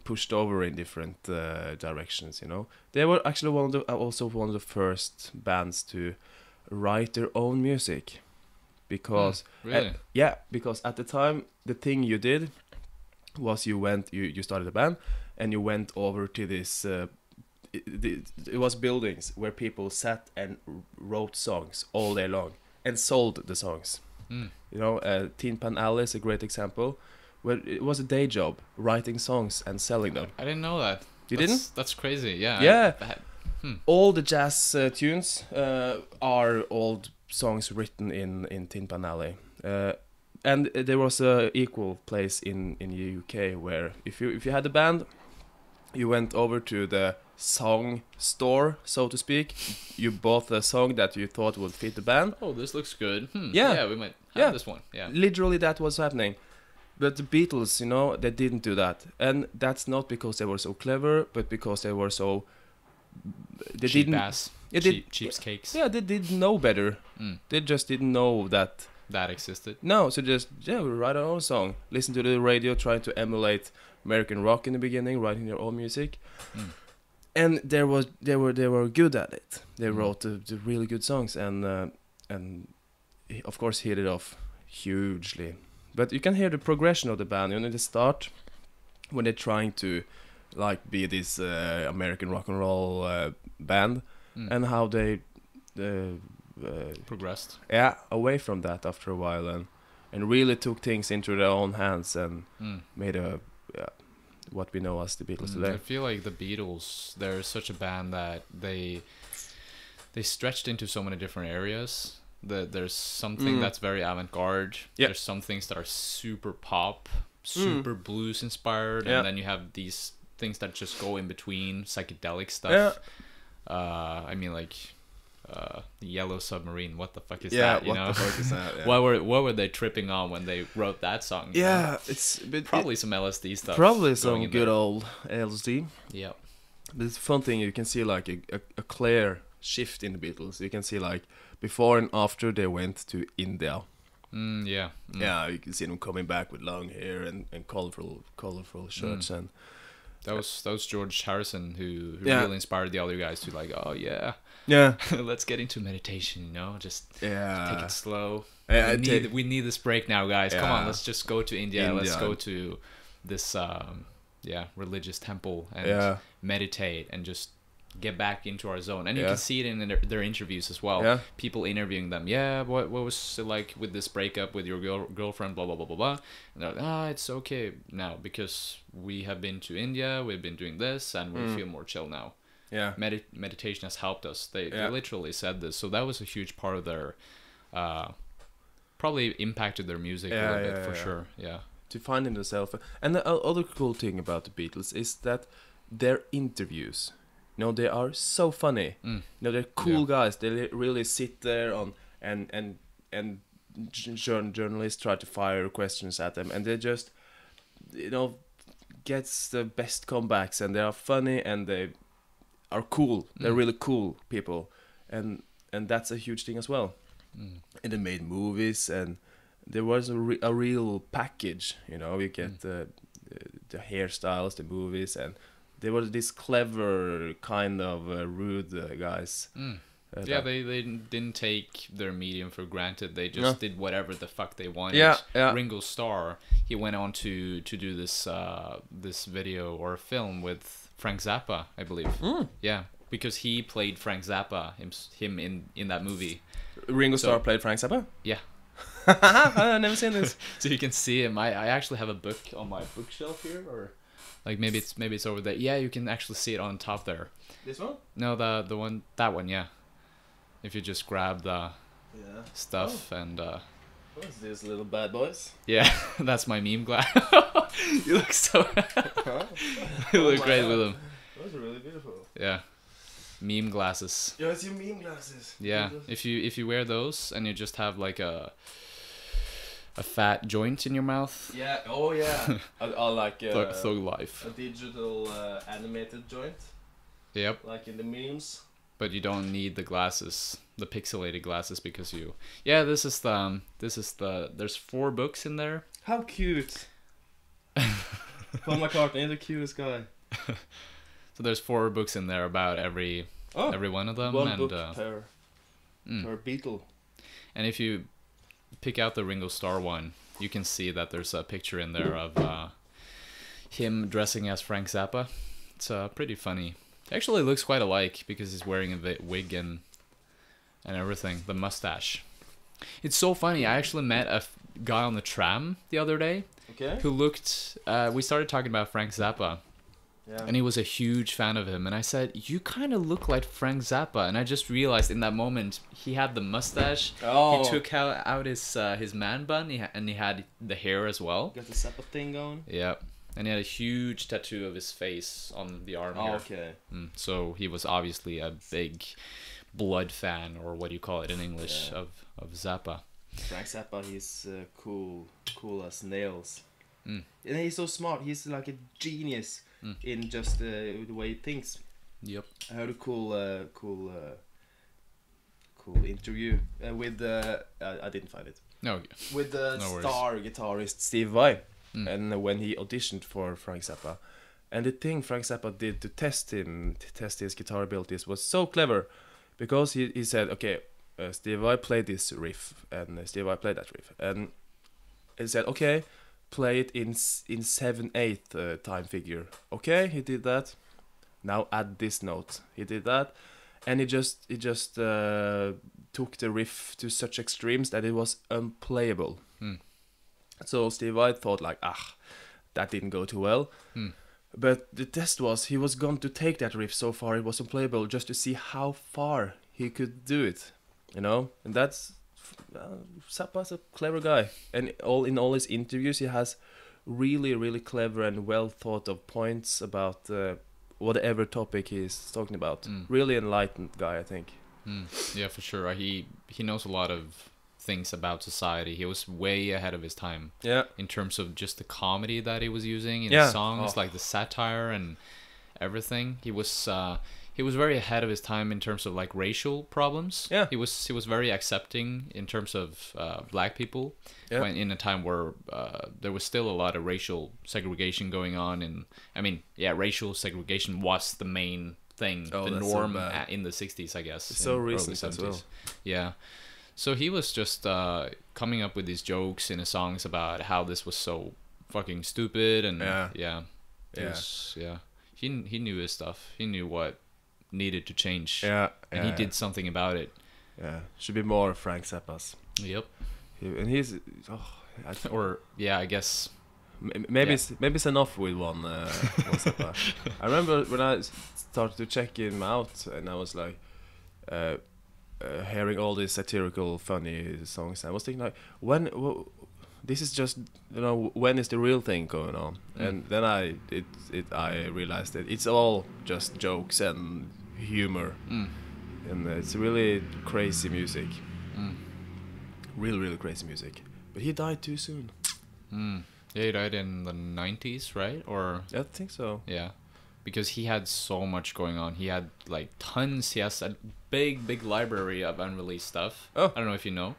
pushed over in different directions. You know, they were actually also one of the first bands to write their own music, because really? Because at the time the thing you did was you started a band and you went over to this. It was buildings where people sat and wrote songs all day long and sold the songs. You know, Tin Pan Alley is a great example, where it was a day job writing songs and selling them. I didn't know that. Didn't? That's crazy. Yeah. Yeah. All the jazz tunes are old songs written in Tin Pan Alley. And there was a equal place in the UK where if you had a band, you went over to the song store, so to speak. You bought a song that you thought would fit the band. Oh, this looks good. Yeah, we might have this one. Yeah, literally that was happening. But the Beatles, you know, they didn't do that, and that's not because they were so clever, but because they were so cheapskates. Yeah, they didn't know better. They just didn't know that existed. No, so just we write our own song, listen to the radio, trying to emulate American rock in the beginning, writing their own music. And they were good at it. They wrote the really good songs, and of course hit it off hugely. But you can hear the progression of the band. You know, they start when they're trying to like be this American rock and roll band, and how they progressed. Yeah, away from that after a while, and really took things into their own hands and made what we know as the Beatles today. I feel like the Beatles, they're such a band that they stretched into so many different areas. There's something that's very avant-garde. Yep. There's some things that are super pop, super blues inspired, and then you have these things that just go in between, psychedelic stuff. I mean, like the Yellow Submarine. What the fuck is that? You know? The fuck is that? Yeah. What were they tripping on when they wrote that song? Yeah, know? It's probably some LSD stuff. Probably some good old LSD. Yeah. But it's a fun thing. You can see like a clear shift in the Beatles. You can see like before and after they went to India. Yeah, you can see them coming back with long hair and colorful shirts and. That was George Harrison who really inspired the other guys to like, let's get into meditation, you know, just take it slow. We need this break now, guys. Come on, let's just go to India. Let's go to this religious temple and meditate and just get back into our zone. And you can see it in their interviews as well. People interviewing them. What was it like with this breakup with your girlfriend, blah blah blah blah blah. And they're like, it's okay now because we have been to India, we've been doing this, and we feel more chill now. Meditation has helped us. They literally said this. So that was a huge part of their probably impacted their music a little bit for sure. To find themselves. And the other cool thing about the Beatles is that their interviews, you know, they are so funny. You know, they're cool guys. They really sit there and journalists try to fire questions at them, and they just, gets the best comebacks, and they are funny and they are cool. They're really cool people, and that's a huge thing as well. And they made movies, and there was a real package. You get the hairstyles, the movies, and they were this clever kind of rude guys. They didn't take their medium for granted. They just did whatever the fuck they wanted. Yeah. Ringo Starr, he went on to do this this video or film with Frank Zappa, I believe. Yeah, because he played Frank Zappa, him in that movie. Ringo Starr played Frank Zappa? Yeah. I've never seen this. So you can see him. I actually have a book on my bookshelf here, or like maybe it's over there. Yeah, you can actually see it on top there. This one? No, that one, yeah. If you just grab the stuff and what's this, little bad boys? Yeah, that's my meme glass. You look so you look great with them. Those are really beautiful. Yeah. Meme glasses. Yeah, it's your meme glasses. Yeah. If you wear those and you just have like a fat joint in your mouth. Yeah. Oh yeah. I like Thug life. A digital animated joint. Yep. Like in the memes. But you don't need the glasses, the pixelated glasses, because you. Yeah, this is the. There's 4 books in there. How cute. Paul McCartney, the cutest guy. So there's 4 books in there about every one of them. One book per Beatle. And if you pick out the Ringo Starr one, you can see that there's a picture in there of him dressing as Frank Zappa. It's pretty funny. It actually looks quite alike because he's wearing a wig and everything. The mustache. It's so funny. I actually met a guy on the tram the other day who looked... we started talking about Frank Zappa. Yeah. And he was a huge fan of him. And I said, you kind of look like Frank Zappa. And I just realized in that moment, he had the mustache. Oh. He took out his man bun. And he had the hair as well. Got the Zappa thing going. Yeah. And he had a huge tattoo of his face on the arm here. Okay. So he was obviously a big blood fan, or what do you call it in English, of Zappa. Frank Zappa, he's cool as nails. And he's so smart. He's like a genius in just the way he thinks. Yep. I heard a cool interview with I didn't find it. No. With the star guitarist Steve Vai. And when he auditioned for Frank Zappa, and the thing Frank Zappa did to test his guitar abilities was so clever, because he said, okay, Steve Vai played this riff, and Steve Vai played that riff, and he said, okay, play it in 7/8 time figure. Okay, he did that. Now add this note. He did that, and he just took the riff to such extremes that it was unplayable. So Steve Vai thought like, that didn't go too well. But the test was, he was going to take that riff so far it was unplayable, just to see how far he could do it, And that's Zappa's a clever guy, and in all his interviews he has really, really clever and well thought of points about whatever topic he's talking about. Really enlightened guy, I think. Yeah, for sure. He knows a lot of things about society. He was way ahead of his time. Yeah. In terms of just the comedy that he was using in his songs, like the satire and everything. He was very ahead of his time in terms of like racial problems. Yeah. He was very accepting in terms of black people. Yeah. When in a time where there was still a lot of racial segregation going on, and racial segregation was the main thing, the norm in the 60s, I guess. It's so recent as well. Yeah. So he was just coming up with these jokes in his songs about how this was so fucking stupid, and he knew his stuff. He knew what needed to change. And he did something about it. Yeah, should be more Frank Zappas. Yep. And he's I guess maybe it's enough with one Zappa. I remember when I started to check him out, and I was like. Hearing all these satirical, funny songs, I was thinking like, this is just when is the real thing going on? And then I realized that it's all just jokes and humor, and it's really crazy music. Really crazy music. But he died too soon. Yeah, he died in the 90s, right? Or I think so. Yeah, because he had so much going on. He had like tons. He has a big library of unreleased stuff. Oh, I don't know if you know.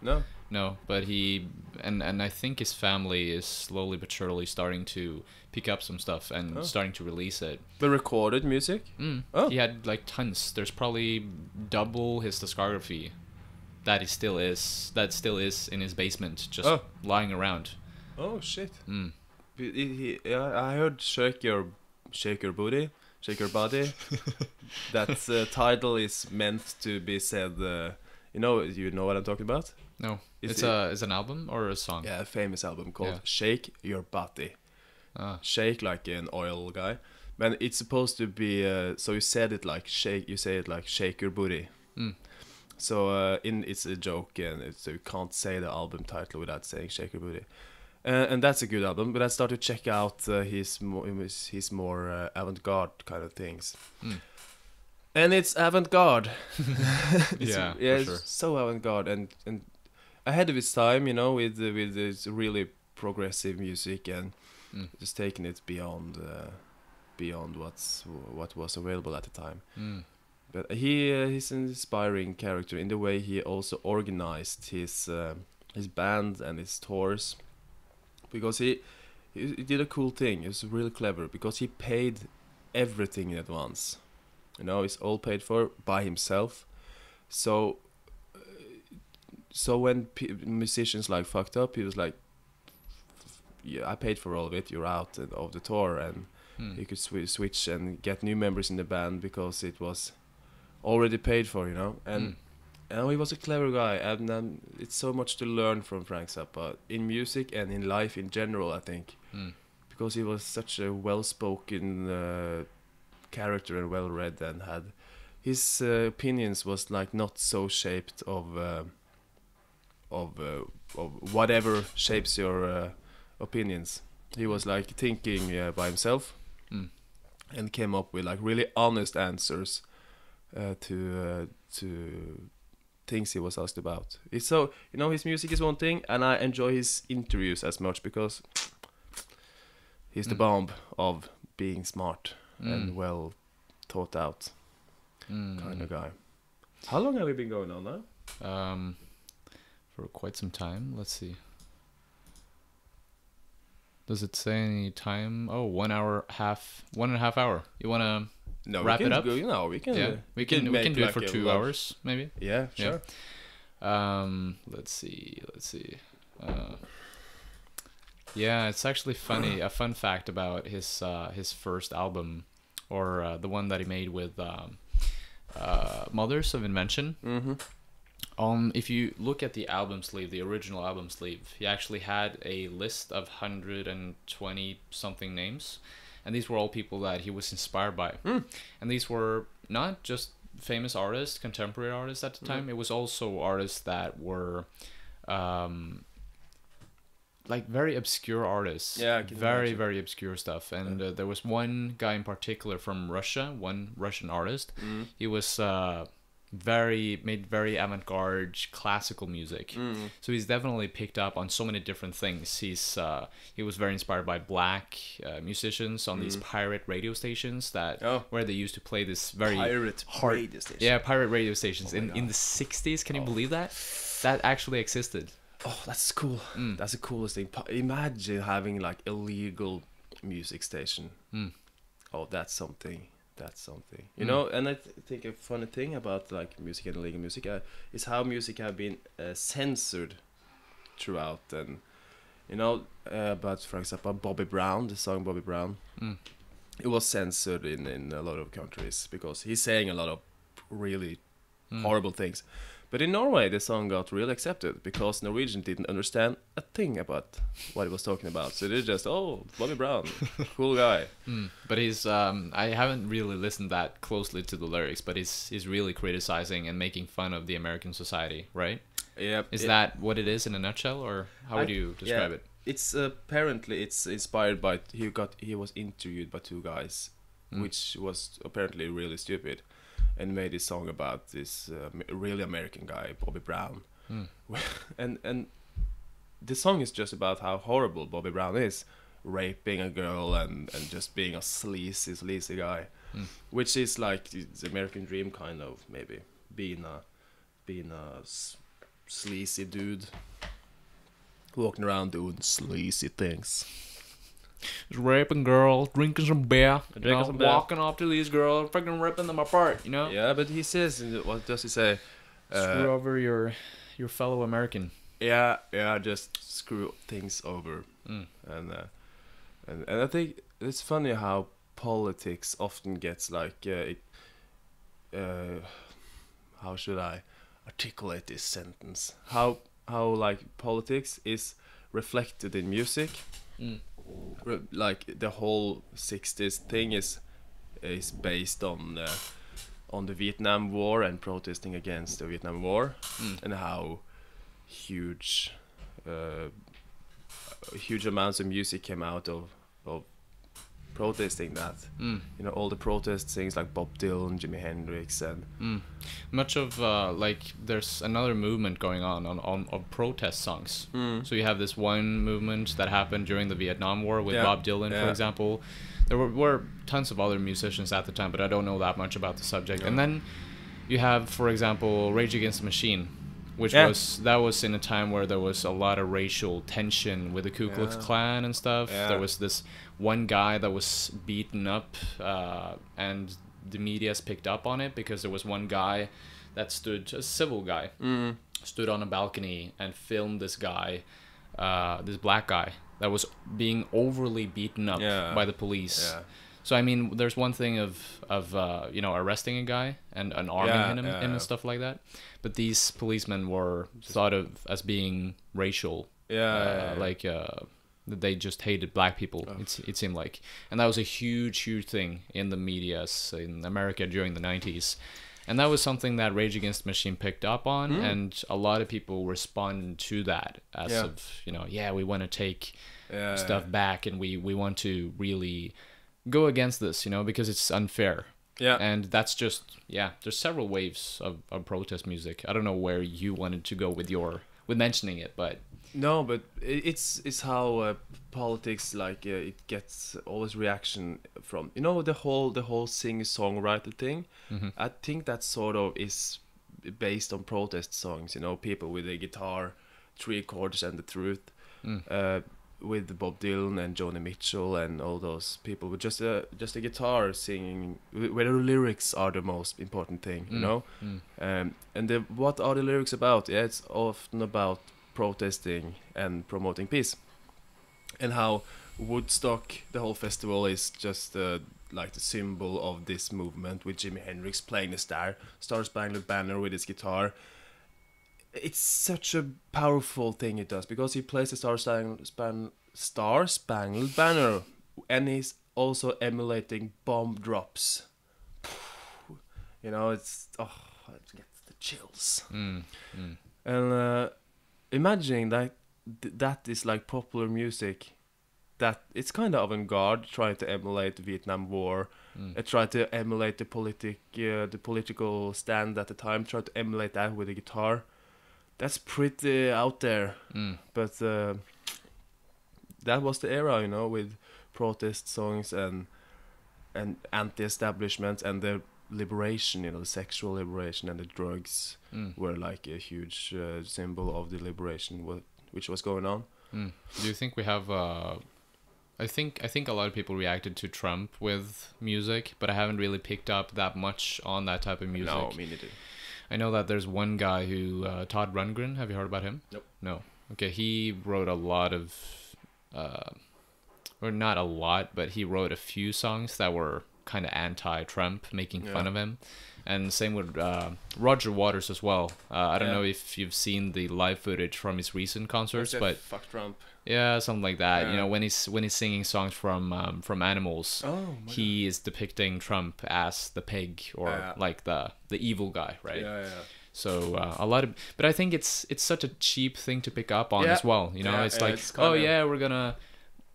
No, but he and I think his family is slowly but surely starting to pick up some stuff and starting to release it. The recorded music. Oh, he had like tons. There's probably double his discography that still is in his basement, just lying around. Oh shit. I heard Shake Your Booty, Shake Your Body. That title is meant to be said. You know what I'm talking about? No, it's an album or a song. Yeah, a famous album called Shake Your Body. Shake like an oil guy, but it's supposed to be. So you said it like shake. You say it like shake your booty. So it's a joke, and so you can't say the album title without saying shake your booty. And that's a good album, but I started to check out his more avant-garde kind of things. And it's avant-garde. It's sure. So avant-garde and ahead of its time, with this really progressive music and just taking it beyond what was available at the time. But he's an inspiring character in the way he also organized his band and his tours. Because he did a cool thing. It was really clever because he paid everything in advance. It's all paid for by himself. So when musicians like fucked up, he was like, "Yeah, I paid for all of it. You're out of the tour," and he could switch and get new members in the band because it was already paid for, and. He was a clever guy, and it's so much to learn from Frank Zappa in music and in life in general, I think, because he was such a well-spoken character and well-read, and had his opinions was like not so shaped of whatever shapes your opinions. He was like thinking by himself, and came up with like really honest answers to things he was asked about. It's so his music is one thing, and I enjoy his interviews as much because he's the bomb of being smart and well thought out kind of guy. How long have we been going on now? For quite some time. Let's see. Does it say any time? Oh, 1.5 hour. You wanna wrap it up? We can. Yeah, we can do it for 2 hours, maybe. Yeah, sure. Let's see. Yeah, it's actually funny. A fun fact about his first album, or the one that he made with Mothers of Invention. If you look at the album sleeve, the original album sleeve, he actually had a list of 120 something names, and these were all people that he was inspired by. And these were not just famous artists, contemporary artists at the time. It was also artists that were like very obscure artists. Yeah, I can imagine. Very obscure stuff. And there was one guy in particular from Russia, one Russian artist. He was made very avant-garde classical music. So he's definitely picked up on so many different things. He was very inspired by black musicians on these pirate radio stations where they used to play this very pirate radio stations. Yeah, pirate radio stations in the 60s. Can you believe that? That actually existed. Oh, that's cool. That's the coolest thing. Imagine having like illegal music station. Oh, that's something. You know, and I think a funny thing about like music and illegal music is how music have been censored throughout. And but for example, Bobby Brown, the song Bobby Brown, it was censored in a lot of countries because he's saying a lot of really horrible things. But in Norway, the song got really accepted because Norwegian didn't understand a thing about what he was talking about. So they just, Bobby Brown, cool guy. But he's, I haven't really listened that closely to the lyrics, but he's really criticizing and making fun of the American society, right? Yeah. Is that what it is in a nutshell, or how would you describe it? It's apparently it's inspired by he was interviewed by two guys, which was apparently really stupid. and made this song about this really American guy, Bobby Brown. And the song is just about how horrible Bobby Brown is, raping a girl and just being a sleazy guy, which is like the American dream kind of, maybe being a sleazy dude walking around doing sleazy things. Just raping girls, drinking some beer, walking off to these girls, freaking ripping them apart, you know? Yeah, but he says, what does he say? Screw over your fellow American. Yeah, just screw things over. And I think it's funny how politics often gets like, how should I articulate this sentence? How like politics is reflected in music. Like the whole 60s thing is based on the Vietnam War and protesting against the Vietnam War, and how huge amounts of music came out of protesting that. You know, all the protest things like Bob Dylan, Jimi Hendrix, and much of like there's another movement going on protest songs. So you have this one movement that happened during the Vietnam War with Bob Dylan, for example. There were tons of other musicians at the time, but I don't know that much about the subject. And then you have, for example, Rage Against the Machine, which was in a time where there was a lot of racial tension with the Ku Klux Klan and stuff. There was this one guy that was beaten up, and the media's picked up on it because there was one guy that stood, a civil guy, stood on a balcony and filmed this guy, this black guy that was being overly beaten up by the police. So I mean, there's one thing of you know, arresting a guy and arming him and stuff like that, but these policemen were thought of as being racial. Like they just hated black people. It seemed like, and that was a huge thing in the media in America during the 90s, and that was something that Rage Against the Machine picked up on, and a lot of people responded to that as of, you know, we want to take stuff back, and we want to really go against this, you know, because it's unfair. And that's just, there's several waves of protest music. I don't know where you wanted to go with mentioning it, but no, but it's how politics, like it gets always reaction from, you know, the whole singer-songwriter thing. I think that sort of is based on protest songs, you know, people with a guitar, 3 chords and the truth. With Bob Dylan and Joni Mitchell and all those people with just a guitar singing, where the lyrics are the most important thing, you know. And what are the lyrics about? It's often about protesting and promoting peace, and how Woodstock, the whole festival, is just like the symbol of this movement, with Jimi Hendrix playing the Star Spangled Banner with his guitar. It's such a powerful thing it does, because he plays the Star Spangled Banner, and he's also emulating bomb drops. You know, it gets the chills. And imagining that is like popular music, that it's kind of avant-garde, trying to emulate the Vietnam War, try to emulate the political stand at the time, try to emulate that with a guitar. That's pretty out there, but that was the era, you know, with protest songs and anti-establishment and the liberation, you know, the sexual liberation and the drugs were like a huge symbol of the liberation which was going on. Do you think we have? I think a lot of people reacted to Trump with music, but I haven't really picked up that much on that type of music. No, me neither. I know that there's one guy who, Todd Rundgren, have you heard about him? Nope. No. Okay, he wrote a lot of, or not a lot, but he wrote a few songs that were kind of anti-Trump, making fun of him. And same with Roger Waters as well. I don't know if you've seen the live footage from his recent concerts, but fuck Trump. Yeah, something like that. You know, when he's singing songs from Animals, he is depicting Trump as the pig, or like the evil guy, right? So a lot of, but I think it's such a cheap thing to pick up on as well. You know, it's like, we're gonna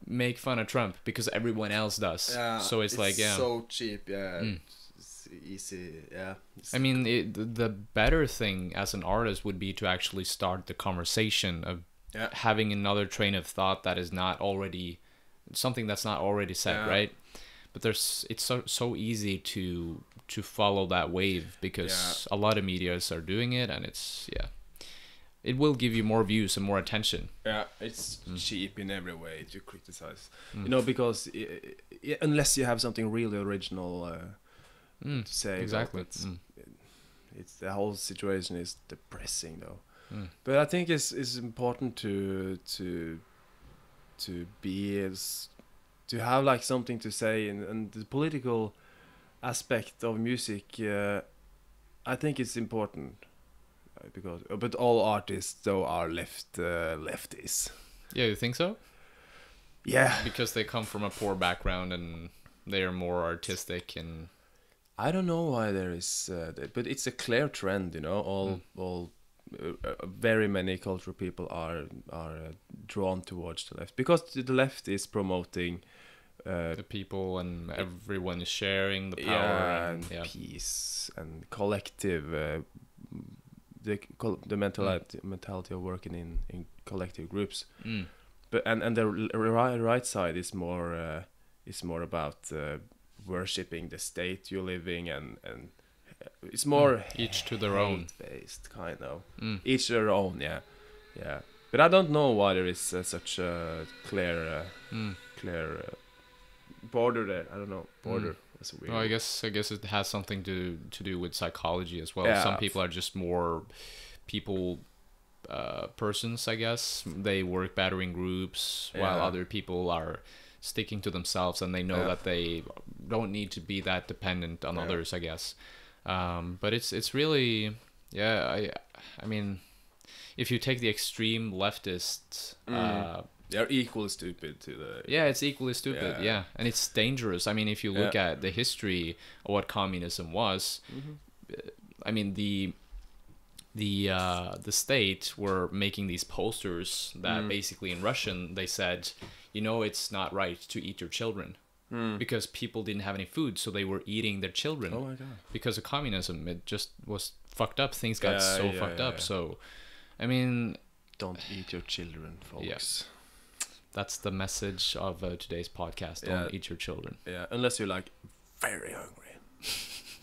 make fun of Trump because everyone else does. So it's like, so cheap. easy. Yeah. I mean, the better thing as an artist would be to actually start the conversation of having another train of thought that is not already something that's not already set, right? But it's so easy to follow that wave because a lot of medias are doing it, and it will give you more views and more attention. Yeah, it's cheap in every way to criticize. You know, because unless you have something really original to say, exactly. It's the whole situation is depressing though. But I think it's important to have like something to say, and the political aspect of music. I think it's important. But all artists though are lefties. Yeah, you think so? Yeah, because they come from a poor background and they are more artistic, and I don't know why there is, but it's a clear trend, you know. All very many cultural people are drawn towards the left because the left is promoting the people, and everyone is sharing the power and peace and collective. The mentality of working in collective groups, but and the right side is more about worshipping the state you're living, and it's more each to their own based kind of each their own, yeah. But I don't know why there is such a clear border there. I don't know, border. Well, I guess it has something to do with psychology as well. Yeah. Some people are just more people persons, I guess. They work better in groups, while other people are sticking to themselves, and they know that they don't need to be that dependent on others, I guess. But it's really, I mean, if you take the extreme leftist they're equally stupid to the... Yeah, it's equally stupid, and it's dangerous. I mean, if you look at the history of what communism was, I mean, the state were making these posters that basically in Russian they said, you know, it's not right to eat your children because people didn't have any food, so they were eating their children. Oh my God. Because of communism, it just was fucked up. Things got fucked up. So, I mean, don't eat your children, folks. Yeah. That's the message of today's podcast. Don't eat your children. Yeah, unless you're like very hungry.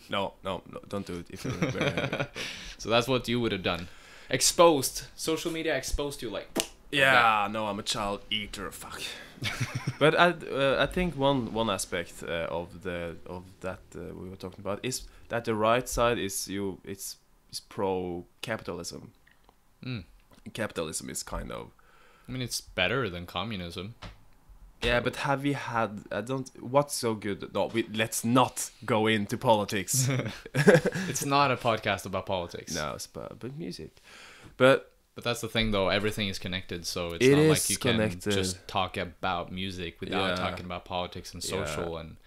No, don't do it if you're very hungry. So that's what you would have done. Exposed. Social media exposed you like... Yeah, no, I'm a child eater. Fuck. But I think one aspect of that we were talking about is that the right side is pro capitalism. Capitalism is kind of... I mean, it's better than communism. Yeah, but have we had... What's so good? No, let's not go into politics. It's not a podcast about politics. No, it's about music. But that's the thing, though. Everything is connected, so it's not like you can just talk about music without talking about politics and social and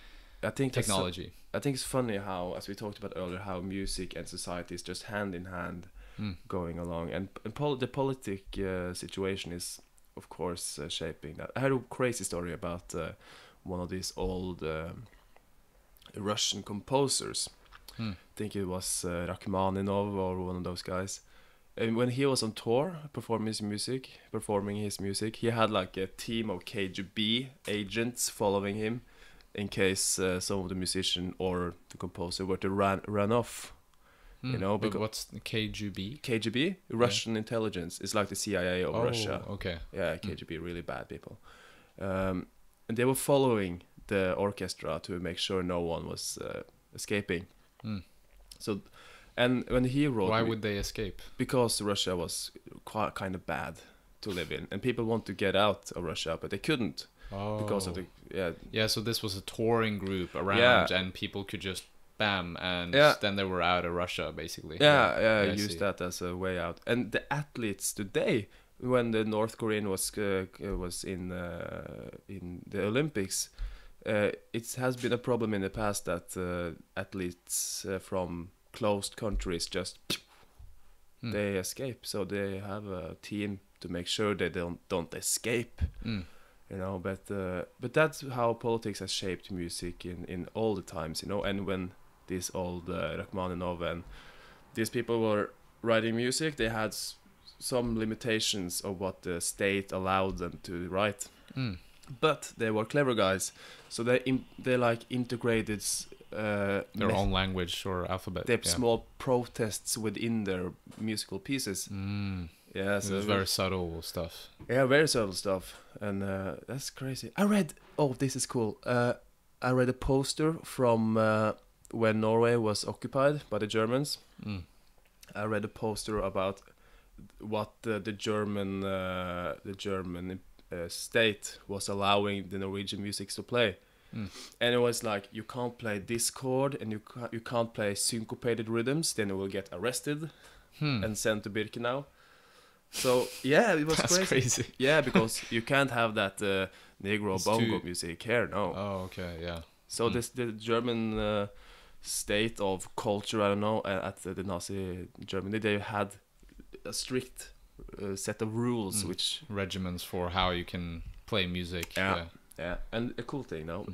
technology. I think it's funny how, as we talked about earlier, how music and society is just hand in hand going along. And the politic situation is... of course, shaping that. I heard a crazy story about one of these old Russian composers. I think it was Rachmaninoff or one of those guys. And when he was on tour performing his music, he had like a team of KGB agents following him in case some of the musician or the composer were to run off. You know, but what's the KGB? KGB, Russian intelligence, is like the CIA of Russia. Okay. Yeah, KGB, really bad people. And they were following the orchestra to make sure no one was escaping. So, and when he wrote... Why would they escape? Because Russia was quite kind of bad to live in, and people want to get out of Russia, but they couldn't because of the... Yeah, so this was a touring group around, and people could just... Bam, and then they were out of Russia, basically. Use that as a way out. And the athletes today, when the North Korean was in the Olympics, it has been a problem in the past that athletes from closed countries just they escape. So they have a team to make sure they don't escape. You know, but that's how politics has shaped music in all the times. You know, and when this old Rachmaninoff, and these people were writing music. They had some limitations of what the state allowed them to write, but they were clever guys, so they like integrated their own language or alphabet. They have small protests within their musical pieces. Yeah, so it was very subtle stuff. Yeah, very subtle stuff, and that's crazy. I read. Oh, this is cool. I read a poster from when Norway was occupied by the Germans. I read a poster about what the German state was allowing the Norwegian music to play, and it was like, you can't play this chord, and you can't play syncopated rhythms, then you will get arrested and sent to Birkenau. So yeah, it was crazy. Yeah, because you can't have that Negro bongo music here. No. Oh, okay, yeah. So the German state of culture, I don't know, at the Nazi Germany, they had a strict set of rules, which regiments for how you can play music. Yeah. And a cool thing, no,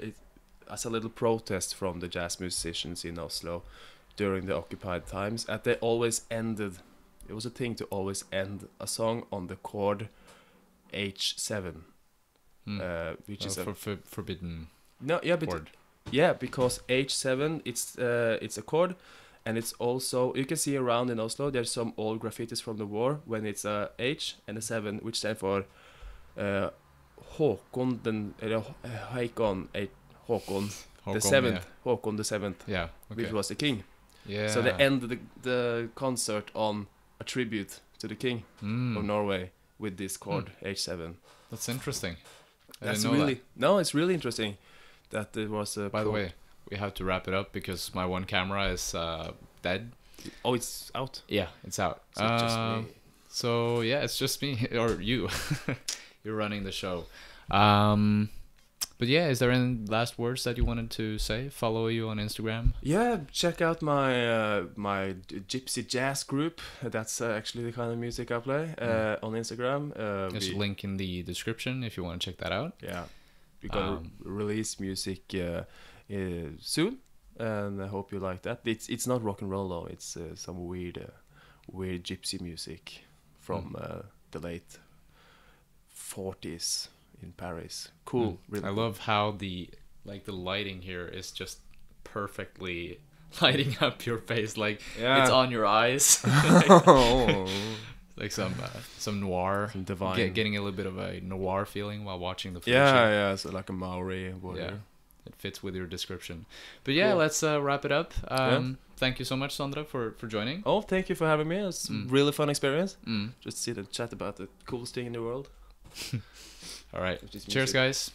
as a little protest from the jazz musicians in Oslo during the occupied times, and they always ended. It was a thing to always end a song on the chord H7, which is a forbidden. No, yeah, but chord. Yeah, because H7 it's a chord, and it's also, you can see around in Oslo there's some old graffitis from the war when it's a H and a 7, which stand for Håkon the seventh. Håkon the seventh. Yeah, okay. Which was the king. Yeah. So they ended the concert on a tribute to the king of Norway with this chord H7. That's interesting. That's really no, it's really interesting that it was. By the way, we have to wrap it up because my one camera is dead. Oh, it's out. Yeah, it's out. So it's just me. So yeah, it's just me or you. You're running the show. But yeah, is there any last words that you wanted to say? Follow you on Instagram? Yeah, check out my my gypsy jazz group. That's actually the kind of music I play on Instagram. There's a link in the description if you want to check that out. Yeah, we're gonna release music soon, and I hope you like that. It's not rock and roll though. It's some weird gypsy music from the late 40s. In Paris. Cool. Really I cool. love how the lighting here is just perfectly lighting up your face, like it's on your eyes. Like some noir, some divine. Getting a little bit of a noir feeling while watching the footage. Yeah, so like a Maori warrior. Yeah, it fits with your description. But yeah, cool. Let's wrap it up. Thank you so much, Sondre, for joining. Oh, thank you for having me. It's a really fun experience. Just sit and chat about the coolest thing in the world. All right. Cheers, guys.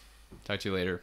Talk to you later.